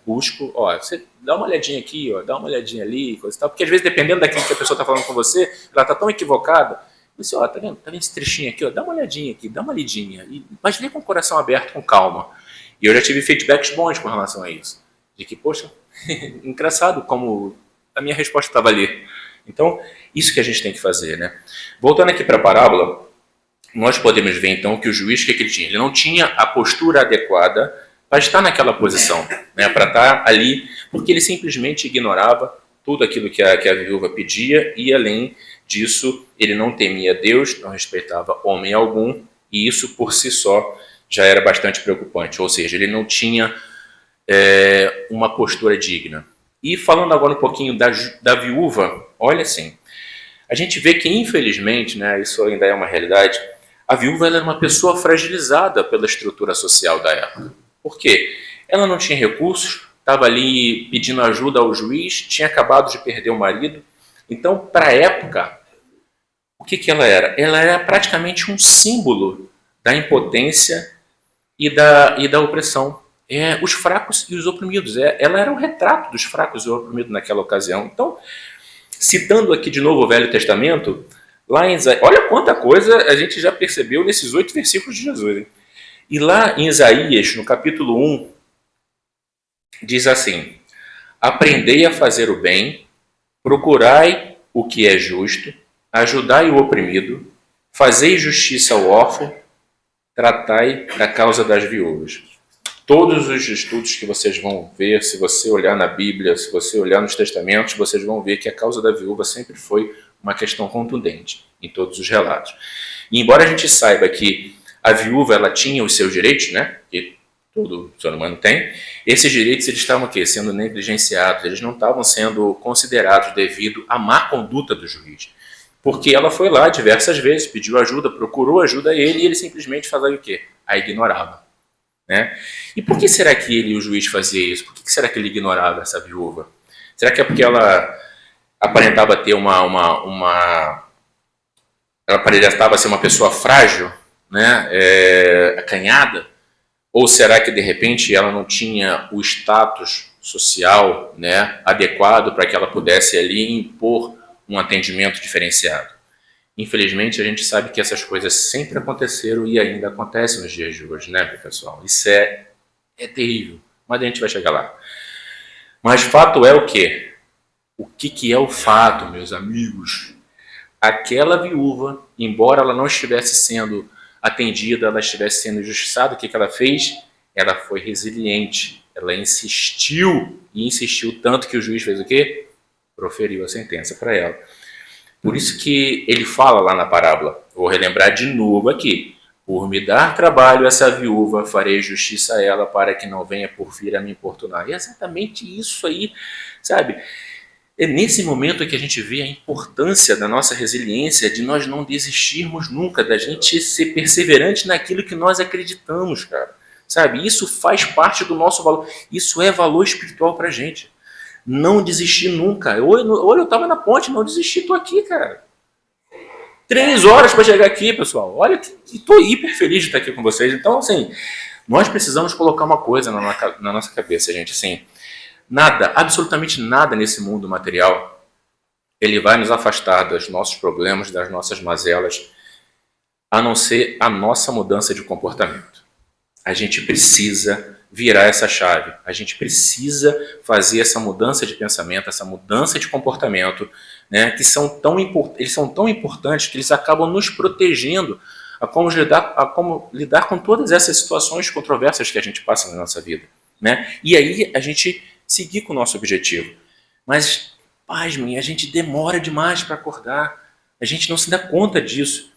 Busco, ó, você dá uma olhadinha aqui, ó, dá uma olhadinha ali, coisa e tal, porque às vezes, dependendo daquilo que a pessoa está falando com você, ela está tão equivocada, você, ó, tá vendo esse trechinho aqui, ó, dá uma olhadinha aqui, dá uma lidinha, mas vem com o coração aberto, com calma. E eu já tive feedbacks bons com relação a isso, de que, poxa, engraçado como a minha resposta estava ali. Então, isso que a gente tem que fazer, né? Voltando aqui para a parábola, nós podemos ver então que o juiz, o que ele tinha? Ele não tinha a postura adequada para estar naquela posição, né, para estar ali, porque ele simplesmente ignorava tudo aquilo que a viúva pedia e, além disso, ele não temia Deus, não respeitava homem algum, e isso por si só já era bastante preocupante, ou seja, ele não tinha uma postura digna. E falando agora um pouquinho da viúva, olha assim, a gente vê que, infelizmente, né, isso ainda é uma realidade, a viúva ela era uma pessoa fragilizada pela estrutura social da época. Por quê? Ela não tinha recursos, estava ali pedindo ajuda ao juiz, tinha acabado de perder o marido. Então, para a época, o que ela era? Ela era praticamente um símbolo da impotência e da opressão. Os fracos e os oprimidos. Ela era um retrato dos fracos e oprimidos naquela ocasião. Então, citando aqui de novo o Velho Testamento, lá em Isaías, olha quanta coisa a gente já percebeu nesses 8 versículos de Jesus, hein? E lá em Isaías, no capítulo 1, diz assim, aprendei a fazer o bem, procurai o que é justo, ajudai o oprimido, fazei justiça ao órfão, tratai da causa das viúvas. Todos os estudos que vocês vão ver, se você olhar na Bíblia, se você olhar nos testamentos, vocês vão ver que a causa da viúva sempre foi uma questão contundente em todos os relatos. E embora a gente saiba que a viúva ela tinha os seus direitos, né, que todo ser humano tem, esses direitos eles estavam aqui, sendo negligenciados, eles não estavam sendo considerados devido à má conduta do juiz. Porque ela foi lá diversas vezes, pediu ajuda, procurou ajuda a ele e ele simplesmente fazia o quê? A ignorava. Né? E por que será que o juiz fazia isso? Por que será que ele ignorava essa viúva? Será que é porque ela aparentava ter ela aparentava ser uma pessoa frágil, né? Acanhada? Ou será que de repente ela não tinha o status social, né, adequado para que ela pudesse ali impor um atendimento diferenciado? Infelizmente, a gente sabe que essas coisas sempre aconteceram e ainda acontecem nos dias de hoje, né, pessoal? Isso é terrível, mas a gente vai chegar lá. Mas fato é o quê? O que é o fato, meus amigos? Aquela viúva, embora ela não estivesse sendo atendida, ela estivesse sendo injustiçada, o que ela fez? Ela foi resiliente, ela insistiu, e insistiu tanto que o juiz fez o quê? Proferiu a sentença para ela. Por isso que ele fala lá na parábola, vou relembrar de novo aqui, Por me dar trabalho essa viúva, farei justiça a ela, para que não venha por vir a me importunar. E é exatamente isso aí, sabe? É nesse momento que a gente vê a importância da nossa resiliência, de nós não desistirmos nunca, da gente ser perseverante naquilo que nós acreditamos, cara. Sabe? Isso faz parte do nosso valor. Isso é valor espiritual pra gente. Não desistir nunca. Hoje eu estava na ponte, não desisti, estou aqui, cara. 3 horas para chegar aqui, pessoal. Olha, estou hiper feliz de estar aqui com vocês. Então, assim, nós precisamos colocar uma coisa na nossa cabeça, gente. Assim, nada, absolutamente nada nesse mundo material, ele vai nos afastar dos nossos problemas, das nossas mazelas, a não ser a nossa mudança de comportamento. A gente precisa virar essa chave. A gente precisa fazer essa mudança de pensamento, essa mudança de comportamento, né, que eles são tão importantes que eles acabam nos protegendo a como lidar com todas essas situações controversas que a gente passa na nossa vida, né? E aí a gente seguir com o nosso objetivo. Mas, pasmem, a gente demora demais para acordar. A gente não se dá conta disso.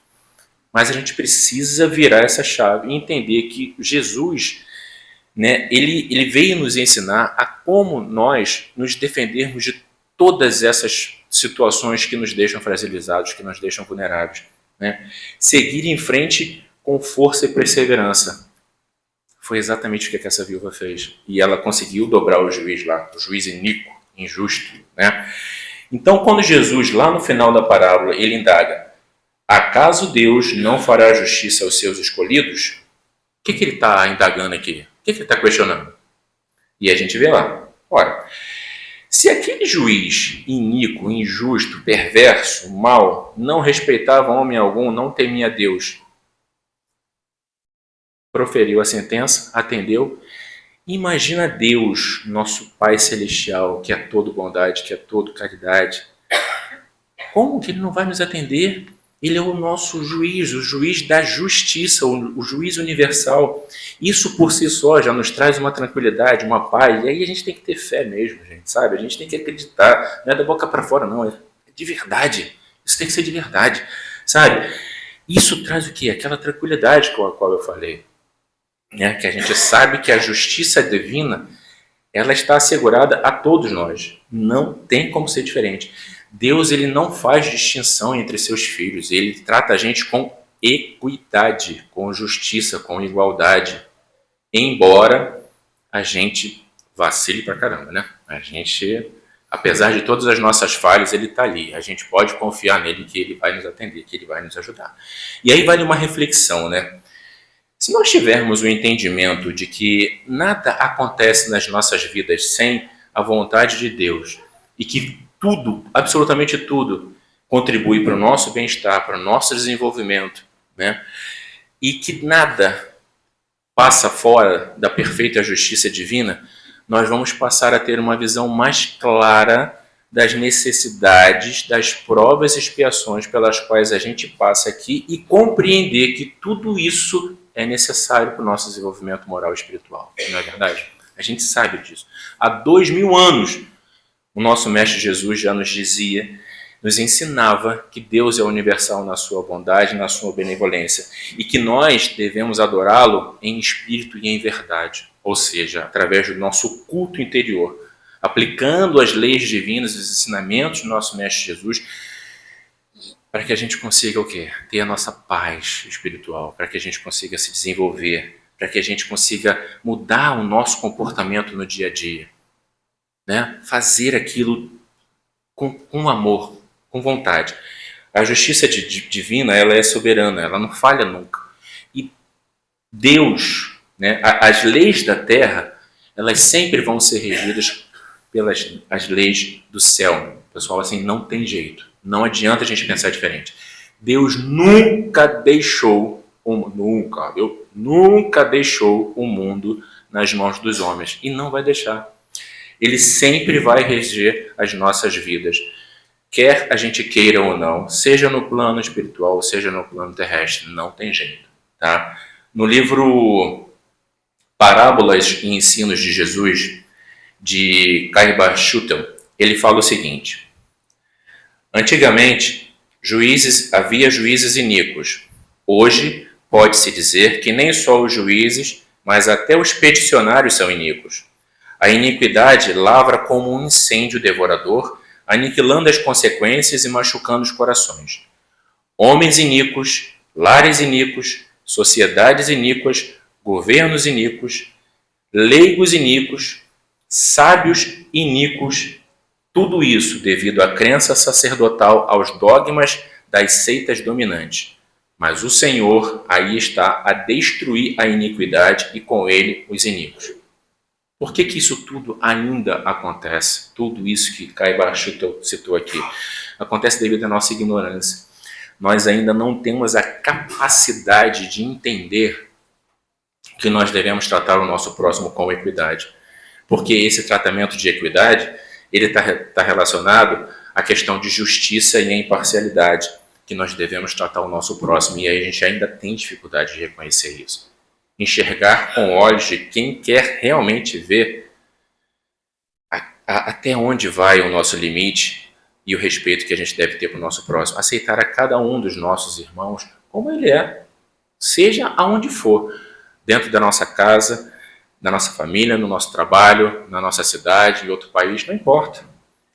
Mas a gente precisa virar essa chave e entender que Jesus, né, ele veio nos ensinar a como nós nos defendermos de todas essas situações que nos deixam fragilizados, que nos deixam vulneráveis, né? Seguir em frente com força e perseverança. Foi exatamente o que essa viúva fez. E ela conseguiu dobrar o juiz lá, o juiz iníquo, injusto, né? Então, quando Jesus, lá no final da parábola, ele indaga: acaso Deus não fará justiça aos seus escolhidos? O que ele está indagando aqui? O que ele está questionando? E a gente vê lá. Ora, se aquele juiz iníquo, injusto, perverso, mau, não respeitava homem algum, não temia Deus, proferiu a sentença, atendeu. Imagina Deus, nosso Pai Celestial, que é todo bondade, que é todo caridade. Como que Ele não vai nos atender? Ele é o nosso juiz, o juiz da justiça, o juiz universal. Isso por si só já nos traz uma tranquilidade, uma paz. E aí a gente tem que ter fé mesmo, gente, sabe? A gente tem que acreditar. Não é da boca para fora, não. É de verdade. Isso tem que ser de verdade, sabe? Isso traz o quê? Aquela tranquilidade com a qual eu falei. Né? Que a gente sabe que a justiça divina, ela está assegurada a todos nós. Não tem como ser diferente. Deus, ele não faz distinção entre seus filhos. Ele trata a gente com equidade, com justiça, com igualdade. Embora a gente vacile pra caramba, né? A gente, apesar de todas as nossas falhas, ele está ali. A gente pode confiar nele que ele vai nos atender, que ele vai nos ajudar. E aí vale uma reflexão, né? Se nós tivermos o entendimento de que nada acontece nas nossas vidas sem a vontade de Deus e que tudo, absolutamente tudo, contribui para o nosso bem-estar, para o nosso desenvolvimento, né? E que nada passa fora da perfeita justiça divina, nós vamos passar a ter uma visão mais clara das necessidades, das provas e expiações pelas quais a gente passa aqui e compreender que tudo isso é necessário para o nosso desenvolvimento moral e espiritual. Não é verdade? A gente sabe disso. Há 2000 anos, o nosso Mestre Jesus já nos dizia, nos ensinava que Deus é universal na sua bondade, na sua benevolência, e que nós devemos adorá-lo em espírito e em verdade, ou seja, através do nosso culto interior, aplicando as leis divinas e os ensinamentos do nosso Mestre Jesus, para que a gente consiga o quê? Ter a nossa paz espiritual, para que a gente consiga se desenvolver, para que a gente consiga mudar o nosso comportamento no dia a dia, né? Fazer aquilo com amor, com vontade. A justiça divina, ela é soberana, ela não falha nunca. E Deus, né, as leis da terra, elas sempre vão ser regidas pelas as leis do céu. Pessoal, assim, não tem jeito. Não adianta a gente pensar diferente. Deus nunca deixou o mundo nas mãos dos homens e não vai deixar. Ele sempre vai reger as nossas vidas, quer a gente queira ou não, seja no plano espiritual, seja no plano terrestre, não tem jeito, tá? No livro Parábolas e Ensinos de Jesus, de Caibar Schutel, ele fala o seguinte: antigamente, havia juízes iníquos. Hoje, pode-se dizer que nem só os juízes, mas até os peticionários são iníquos. A iniquidade lavra como um incêndio devorador, aniquilando as consequências e machucando os corações. Homens iníquos, lares iníquos, sociedades iníquas, governos iníquos, leigos iníquos, sábios iníquos, tudo isso devido à crença sacerdotal aos dogmas das seitas dominantes. Mas o Senhor aí está a destruir a iniquidade e com ele os iníquos. Por que isso tudo ainda acontece? Tudo isso que Caio Barreto citou aqui. Acontece devido à nossa ignorância. Nós ainda não temos a capacidade de entender que nós devemos tratar o nosso próximo com equidade. Porque esse tratamento de equidade, ele está relacionado à questão de justiça e imparcialidade, que nós devemos tratar o nosso próximo. E aí a gente ainda tem dificuldade de reconhecer isso. Enxergar com olhos de quem quer realmente ver até onde vai o nosso limite e o respeito que a gente deve ter para o nosso próximo. Aceitar a cada um dos nossos irmãos como ele é, seja aonde for, dentro da nossa casa, na nossa família, no nosso trabalho, na nossa cidade, em outro país, não importa.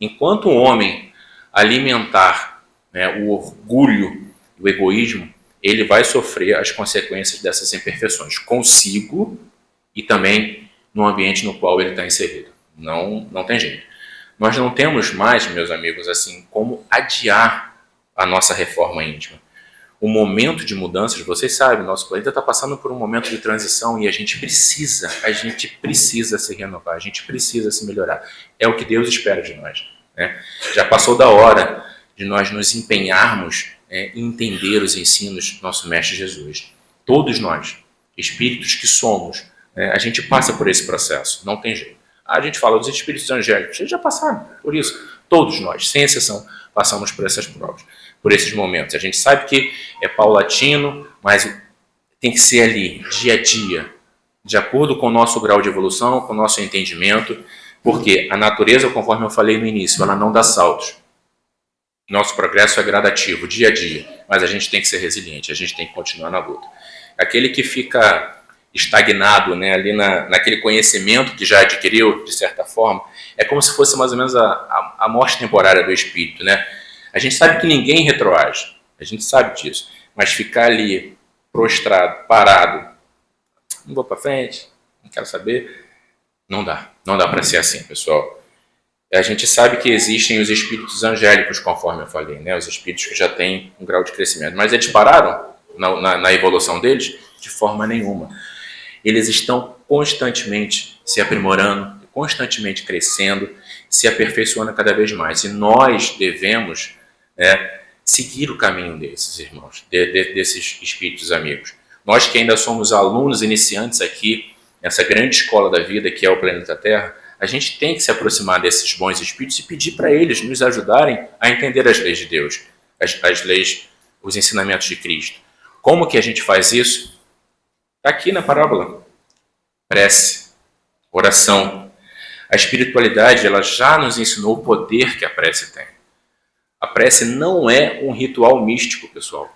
Enquanto o homem alimentar, o orgulho, o egoísmo, ele vai sofrer as consequências dessas imperfeições consigo e também no ambiente no qual ele está inserido. Não tem jeito. Nós não temos mais, meus amigos, assim, como adiar a nossa reforma íntima. O momento de mudanças, vocês sabem, nosso planeta está passando por um momento de transição e a gente precisa se renovar, a gente precisa se melhorar. É o que Deus espera de nós. Né? Já passou da hora de nós nos empenharmos em entender os ensinos do nosso Mestre Jesus. Todos nós, espíritos que somos, a gente passa por esse processo, não tem jeito. A gente fala dos espíritos angélicos, eles já passaram por isso. Todos nós, sem exceção, passamos por essas provas, por esses momentos. A gente sabe que é paulatino, mas tem que ser ali, dia a dia, de acordo com o nosso grau de evolução, com o nosso entendimento, porque a natureza, conforme eu falei no início, ela não dá saltos. Nosso progresso é gradativo, dia a dia, mas a gente tem que ser resiliente, a gente tem que continuar na luta. Aquele que fica estagnado, ali naquele conhecimento que já adquiriu, de certa forma, é como se fosse mais ou menos a morte temporária do espírito. Né? A gente sabe que ninguém retroage, a gente sabe disso, mas ficar ali prostrado, parado, não vou para frente, não quero saber, não dá para ser assim, pessoal. A gente sabe que existem os espíritos angélicos, conforme eu falei, os espíritos que já têm um grau de crescimento, mas eles pararam na evolução deles? De forma nenhuma. Eles estão constantemente se aprimorando, constantemente crescendo, se aperfeiçoando cada vez mais. E nós devemos seguir o caminho desses irmãos, desses espíritos amigos. Nós que ainda somos alunos iniciantes aqui, nessa grande escola da vida que é o planeta Terra, a gente tem que se aproximar desses bons espíritos e pedir para eles nos ajudarem a entender as leis de Deus, as leis, os ensinamentos de Cristo. Como que a gente faz isso? Está aqui na parábola. Prece, oração. A espiritualidade, ela já nos ensinou o poder que a prece tem. A prece não é um ritual místico, pessoal.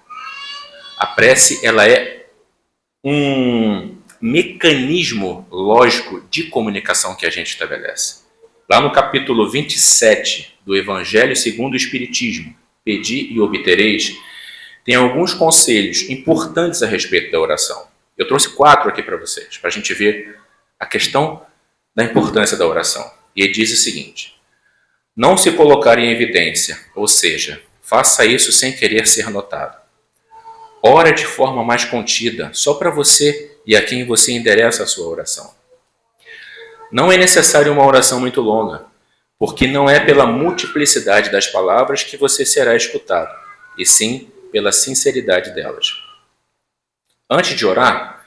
A prece, ela é um mecanismo lógico de comunicação que a gente estabelece. Lá no capítulo 27 do Evangelho segundo o Espiritismo, Pedi e obtereis, tem alguns conselhos importantes a respeito da oração. Eu trouxe 4 aqui para vocês, para a gente ver a questão da importância da oração. E ele diz o seguinte: não se colocar em evidência, ou seja, faça isso sem querer ser notado. Ora de forma mais contida, só para você e a quem você endereça a sua oração. Não é necessário uma oração muito longa, porque não é pela multiplicidade das palavras que você será escutado, e sim pela sinceridade delas. Antes de orar,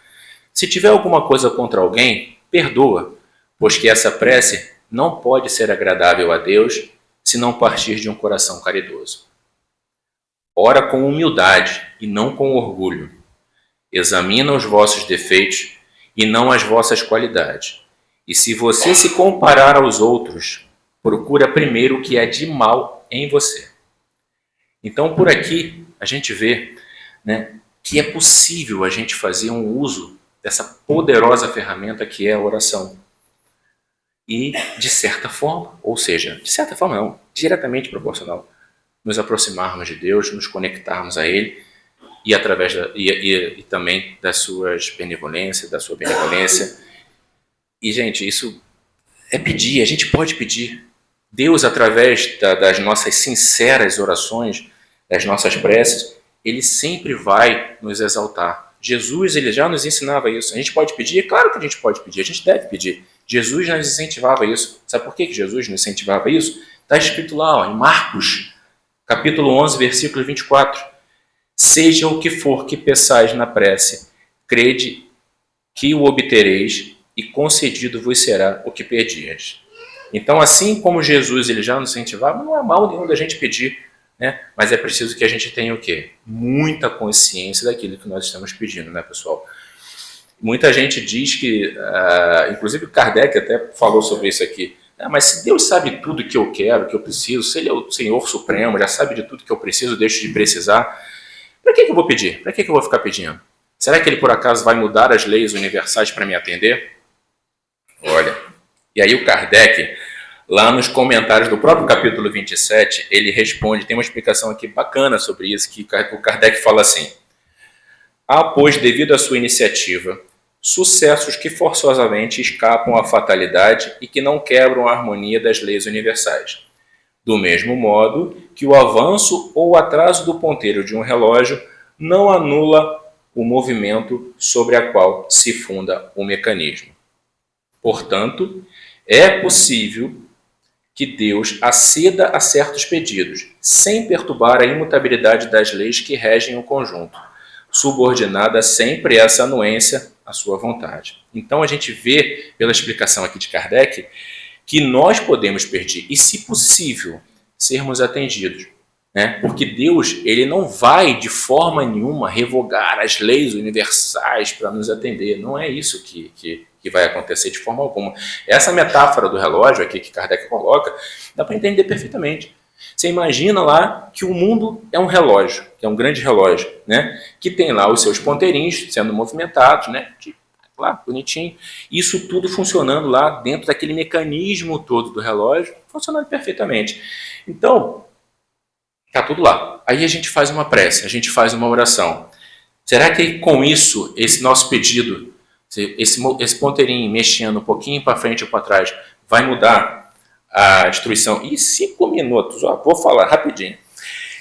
se tiver alguma coisa contra alguém, perdoa, pois que essa prece não pode ser agradável a Deus se não partir de um coração caridoso. Ora com humildade e não com orgulho. Examina os vossos defeitos e não as vossas qualidades. E se você se comparar aos outros, procura primeiro o que é de mal em você. Então, por aqui, a gente vê que é possível a gente fazer um uso dessa poderosa ferramenta que é a oração. E, de certa forma, ou seja, de certa forma não, diretamente proporcional, nos aproximarmos de Deus, nos conectarmos a Ele e através e também das suas benevolências, da sua benevolência. E, gente, isso é pedir, a gente pode pedir. Deus, através das nossas sinceras orações, das nossas preces, Ele sempre vai nos exaltar. Jesus, Ele já nos ensinava isso. A gente pode pedir? Claro que a gente pode pedir, a gente deve pedir. Jesus nos incentivava isso. Sabe por que Jesus nos incentivava isso? Está escrito lá, ó, em Marcos, capítulo 11, versículo 24. Seja o que for que peçais na prece, crede que o obtereis e concedido vos será o que pedirdes. Então, assim como Jesus ele já nos incentivava, não há mal nenhum da gente pedir, né? Mas é preciso que a gente tenha o quê? Muita consciência daquilo que nós estamos pedindo, né, pessoal? Muita gente diz que, inclusive o Kardec até falou sobre isso aqui, mas se Deus sabe tudo que eu quero, que eu preciso, se Ele é o Senhor Supremo, já sabe de tudo que eu preciso, deixo de precisar, para que eu vou pedir? Para que eu vou ficar pedindo? Será que Ele por acaso vai mudar as leis universais para me atender? Olha, e aí o Kardec, lá nos comentários do próprio capítulo 27, ele responde, tem uma explicação aqui bacana sobre isso, que o Kardec fala assim: há, pois, devido à sua iniciativa, sucessos que forçosamente escapam à fatalidade e que não quebram a harmonia das leis universais. Do mesmo modo que o avanço ou atraso do ponteiro de um relógio não anula o movimento sobre a qual se funda o mecanismo. Portanto, é possível que Deus aceda a certos pedidos, sem perturbar a imutabilidade das leis que regem o conjunto, subordinada sempre essa anuência à sua vontade. Então a gente vê, pela explicação aqui de Kardec, que nós podemos pedir, e se possível, sermos atendidos. Né? Porque Deus ele não vai de forma nenhuma revogar as leis universais para nos atender. Não é isso que vai acontecer de forma alguma. Essa metáfora do relógio aqui que Kardec coloca, dá para entender perfeitamente. Você imagina lá que o mundo é um relógio, que é um grande relógio, né? Que tem lá os seus ponteirinhos sendo movimentados, né? Lá, bonitinho. Isso tudo funcionando lá dentro daquele mecanismo todo do relógio, funcionando perfeitamente. Então, está tudo lá. Aí a gente faz uma prece, a gente faz uma oração. Será que com isso, esse nosso pedido, esse ponteirinho mexendo um pouquinho para frente ou para trás, vai mudar a destruição? E 5 minutos, ó, vou falar rapidinho.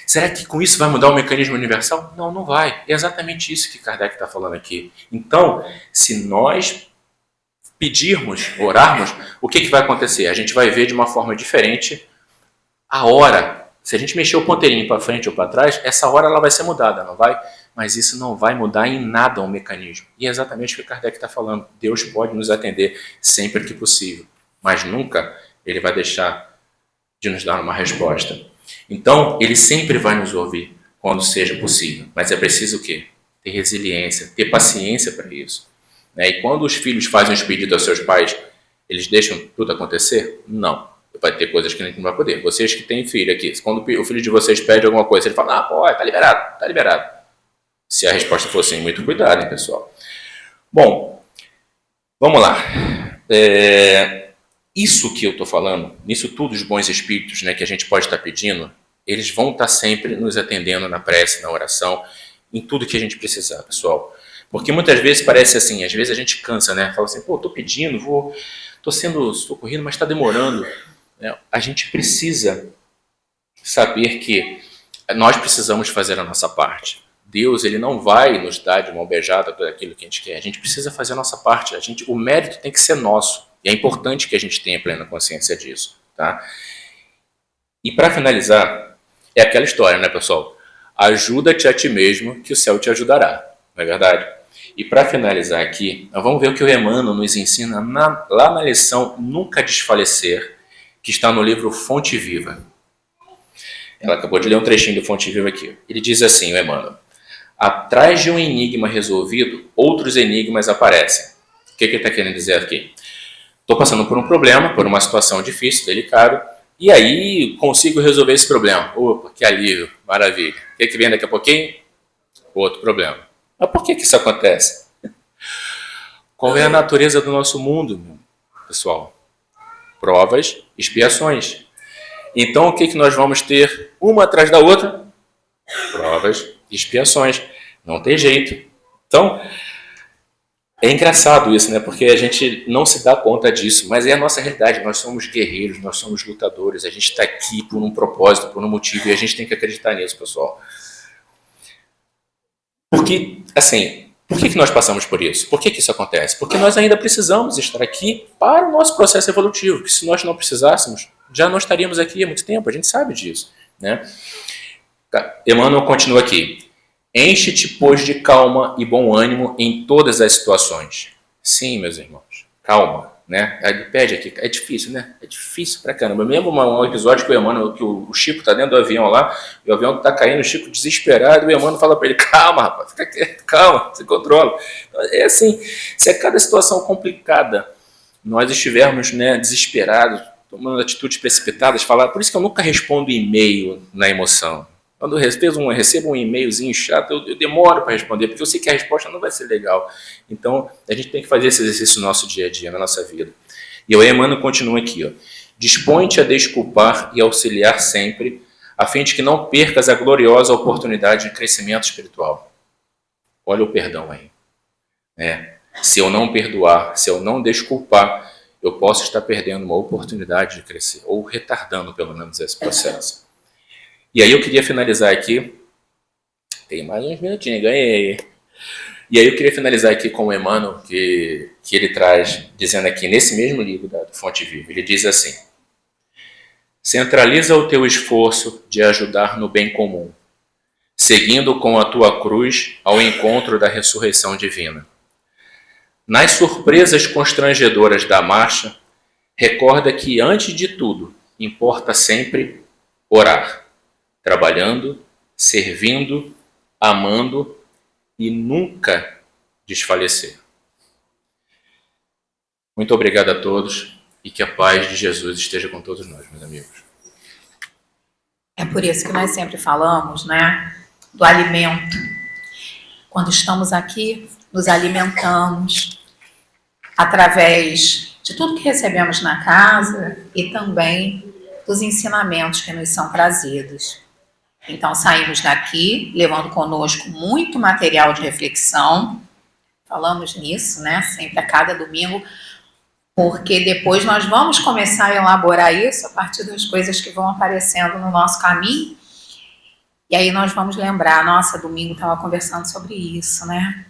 Será que com isso vai mudar o mecanismo universal? Não, não vai. É exatamente isso que Kardec está falando aqui. Então, se nós pedirmos, orarmos, o que vai acontecer? A gente vai ver de uma forma diferente a hora. Se a gente mexer o ponteirinho para frente ou para trás, essa hora ela vai ser mudada, não vai? Mas isso não vai mudar em nada o mecanismo. E é exatamente o que Kardec está falando. Deus pode nos atender sempre que possível, mas nunca Ele vai deixar de nos dar uma resposta. Então, Ele sempre vai nos ouvir quando seja possível. Mas é preciso o quê? Ter resiliência, ter paciência para isso. E quando os filhos fazem os pedidos aos seus pais, eles deixam tudo acontecer? Não. Vai ter coisas que a gente não vai poder. Vocês que têm filho aqui, quando o filho de vocês pede alguma coisa, ele fala, pô, tá liberado, tá liberado. Se a resposta for assim, muito cuidado, hein, pessoal. Bom, vamos lá. Isso que eu estou falando, nisso tudo os bons espíritos, né, que a gente pode estar pedindo, eles vão estar sempre nos atendendo na prece, na oração, em tudo que a gente precisar, pessoal. Porque muitas vezes parece assim, às vezes a gente cansa, né? Fala assim, pô, estou pedindo, estou sendo socorrido, mas está demorando. A gente precisa saber que nós precisamos fazer a nossa parte. Deus ele não vai nos dar de mão beijada tudo aquilo que a gente quer. A gente precisa fazer a nossa parte. O mérito tem que ser nosso. E é importante que a gente tenha plena consciência disso. Tá? E para finalizar, é aquela história, né, pessoal? Ajuda-te a ti mesmo, que o céu te ajudará. Não é verdade? E para finalizar aqui, nós vamos ver o que o Emmanuel nos ensina lá na lição Nunca Desfalecer, que está no livro Fonte Viva. Ela acabou de ler um trechinho do Fonte Viva aqui. Ele diz assim, o Emmanuel: atrás de um enigma resolvido, outros enigmas aparecem. O que ele está querendo dizer aqui? Estou passando por um problema, por uma situação difícil, delicada, e aí consigo resolver esse problema. Opa, que alívio, maravilha. O que vem daqui a pouquinho? Outro problema. Mas por que isso acontece? Qual é a natureza do nosso mundo, pessoal? Provas, expiações. Então, o que nós vamos ter uma atrás da outra? Provas e expiações. Não tem jeito. Então, é engraçado isso, né? Porque a gente não se dá conta disso, mas é a nossa realidade. Nós somos guerreiros, nós somos lutadores. A gente está aqui por um propósito, por um motivo, e a gente tem que acreditar nisso, pessoal. Porque, assim, por que nós passamos por isso? Por que isso acontece? Porque nós ainda precisamos estar aqui para o nosso processo evolutivo. Porque se nós não precisássemos, já não estaríamos aqui há muito tempo. A gente sabe disso, né? Emmanuel continua aqui. Enche-te, pois, de calma e bom ânimo em todas as situações. Sim, meus irmãos, calma, né? Ele pede aqui, é difícil, né? É difícil pra caramba. Eu lembro um episódio que o Emmanuel, que o Chico tá dentro do avião lá, e o avião tá caindo, o Chico desesperado, e o Emmanuel fala para ele, calma, rapaz, fica quieto, calma, se controla. É assim, se a cada situação complicada nós estivermos, né, desesperados, tomando atitudes precipitadas, falar, por isso que eu nunca respondo e-mail na emoção. Quando eu recebo um e-mailzinho chato, eu demoro para responder, porque eu sei que a resposta não vai ser legal. Então, a gente tem que fazer esse exercício no nosso dia a dia, na nossa vida. E o Emmanuel continua aqui, ó. Dispõe-te a desculpar e auxiliar sempre, a fim de que não percas a gloriosa oportunidade de crescimento espiritual. Olha o perdão aí. Se eu não perdoar, se eu não desculpar, eu posso estar perdendo uma oportunidade de crescer, ou retardando, pelo menos, esse processo. E aí eu queria finalizar aqui, tem mais uns minutinhos, ganhei. E aí eu queria finalizar aqui com o Emmanuel, que ele traz, dizendo aqui, nesse mesmo livro do Fonte Viva, ele diz assim, centraliza o teu esforço de ajudar no bem comum, seguindo com a tua cruz ao encontro da ressurreição divina. Nas surpresas constrangedoras da marcha, recorda que, antes de tudo, importa sempre orar, trabalhando, servindo, amando e nunca desfalecer. Muito obrigado a todos e que a paz de Jesus esteja com todos nós, meus amigos. É por isso que nós sempre falamos, né, do alimento. Quando estamos aqui, nos alimentamos através de tudo que recebemos na casa e também dos ensinamentos que nos são trazidos. Então, saímos daqui levando conosco muito material de reflexão. Falamos nisso, né? Sempre a cada domingo, porque depois nós vamos começar a elaborar isso a partir das coisas que vão aparecendo no nosso caminho. E aí nós vamos lembrar, nossa, domingo estava conversando sobre isso, né?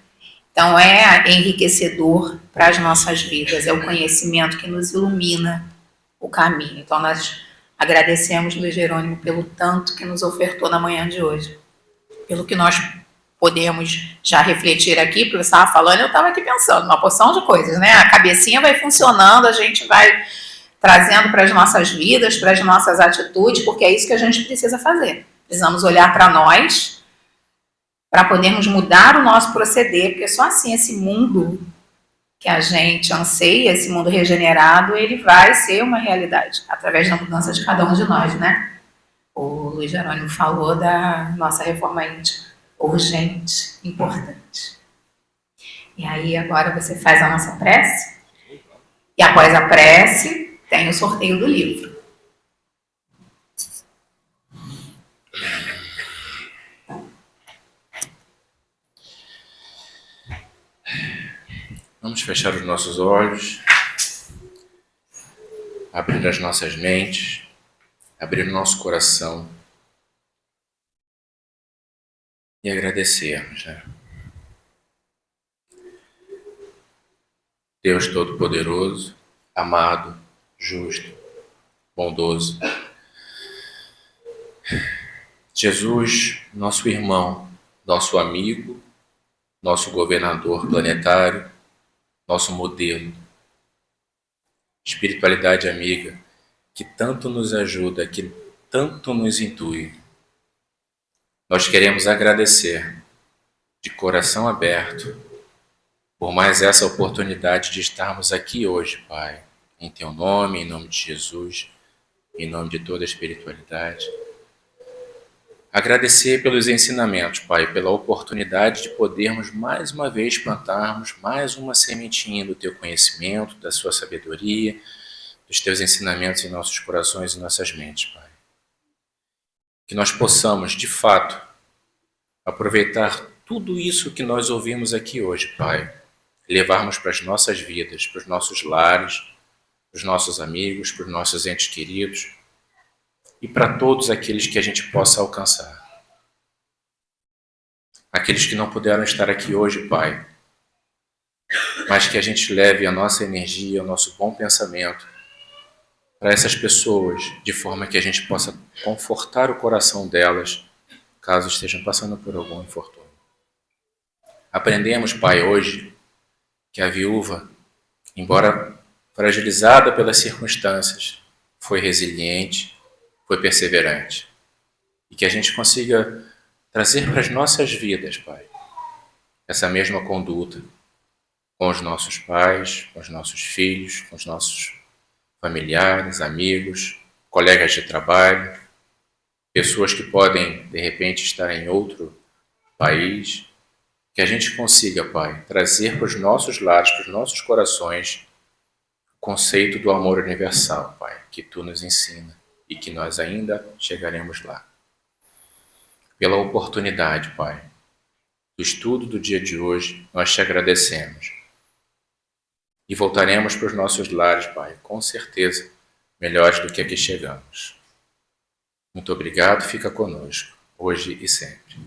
Então, é enriquecedor para as nossas vidas, é o conhecimento que nos ilumina o caminho. Então, nós agradecemos, Luiz Jerônimo, pelo tanto que nos ofertou na manhã de hoje. Pelo que nós podemos já refletir aqui, porque você estava falando, eu estava aqui pensando, uma porção de coisas, né? A cabecinha vai funcionando, a gente vai trazendo para as nossas vidas, para as nossas atitudes, porque é isso que a gente precisa fazer. Precisamos olhar para nós, para podermos mudar o nosso proceder, porque só assim esse mundo que a gente anseia, esse mundo regenerado, ele vai ser uma realidade, através da mudança de cada um de nós, né? O Luiz Jerônimo falou da nossa reforma íntima, urgente, importante. E aí agora você faz a nossa prece, e após a prece tem o sorteio do livro. Vamos fechar os nossos olhos, abrir as nossas mentes, abrir o nosso coração e agradecermos, né? Deus Todo-Poderoso, amado, justo, bondoso. Jesus, nosso irmão, nosso amigo, nosso governador planetário, nosso modelo. Espiritualidade amiga, que tanto nos ajuda, que tanto nos intui. Nós queremos agradecer, de coração aberto, por mais essa oportunidade de estarmos aqui hoje, Pai, em Teu nome, em nome de Jesus, em nome de toda a espiritualidade. Agradecer pelos ensinamentos, Pai, pela oportunidade de podermos mais uma vez plantarmos mais uma sementinha do Teu conhecimento, da Sua sabedoria, dos Teus ensinamentos em nossos corações e nossas mentes, Pai. Que nós possamos, de fato, aproveitar tudo isso que nós ouvimos aqui hoje, Pai, e levarmos para as nossas vidas, para os nossos lares, para os nossos amigos, para os nossos entes queridos e para todos aqueles que a gente possa alcançar. Aqueles que não puderam estar aqui hoje, Pai, mas que a gente leve a nossa energia, o nosso bom pensamento para essas pessoas, de forma que a gente possa confortar o coração delas, caso estejam passando por algum infortúnio. Aprendemos, Pai, hoje, que a viúva, embora fragilizada pelas circunstâncias, foi resiliente, foi perseverante. E que a gente consiga trazer para as nossas vidas, Pai, essa mesma conduta com os nossos pais, com os nossos filhos, com os nossos familiares, amigos, colegas de trabalho, pessoas que podem, de repente, estar em outro país, que a gente consiga, Pai, trazer para os nossos lares, para os nossos corações, o conceito do amor universal, Pai, que Tu nos ensina e que nós ainda chegaremos lá. Pela oportunidade, Pai, do estudo do dia de hoje, nós Te agradecemos. E voltaremos para os nossos lares, Pai, com certeza, melhores do que aqui chegamos. Muito obrigado, fica conosco, hoje e sempre.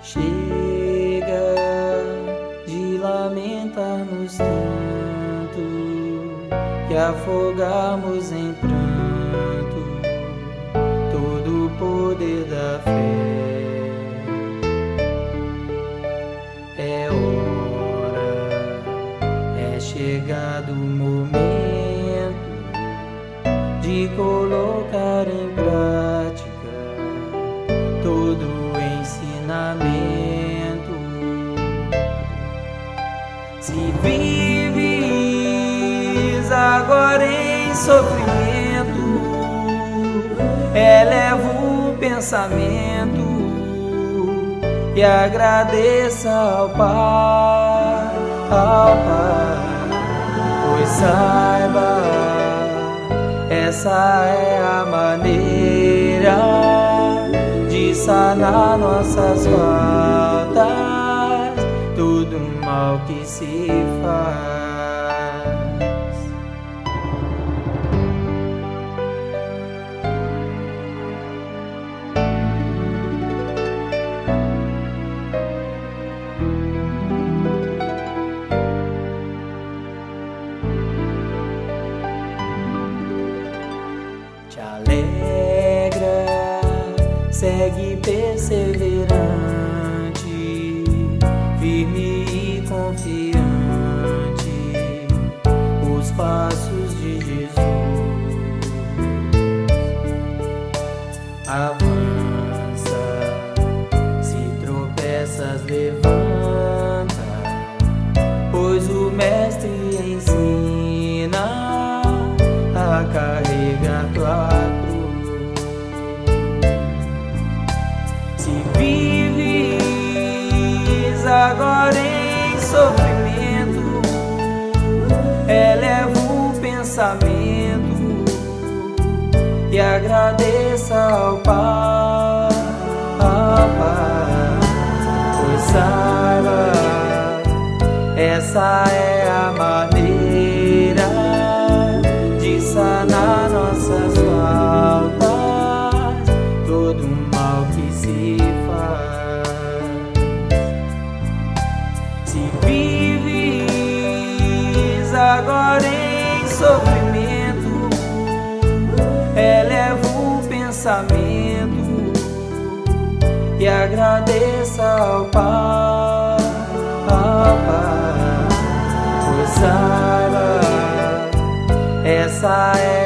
Chega de lamentar-nos tanto e afogarmos em pranto todo o poder da fé. É hora, é chegado o momento de colocar em prática todo o ensinamento. Se vives agora em sofrimento, eleva o pensamento e agradeça ao Pai, pois saiba, essa é a maneira de sanar nossas faltas, todo mal que se faz. Te alegra, segue perseverante, firme e confiante, os passos de Jesus. Avança, se tropeças, levanta, pois o Mestre ensina a carregar tua cruz. Se vives agora em sofrimento, eleva o pensamento e agradeça ao Pai, pois saiba, essa é a maneira de sanar nossas faltas, todo mal que se faz. Se vives agora em sofrimento, eleva o pensamento e agradeça ao Pai, pois saiba, essa é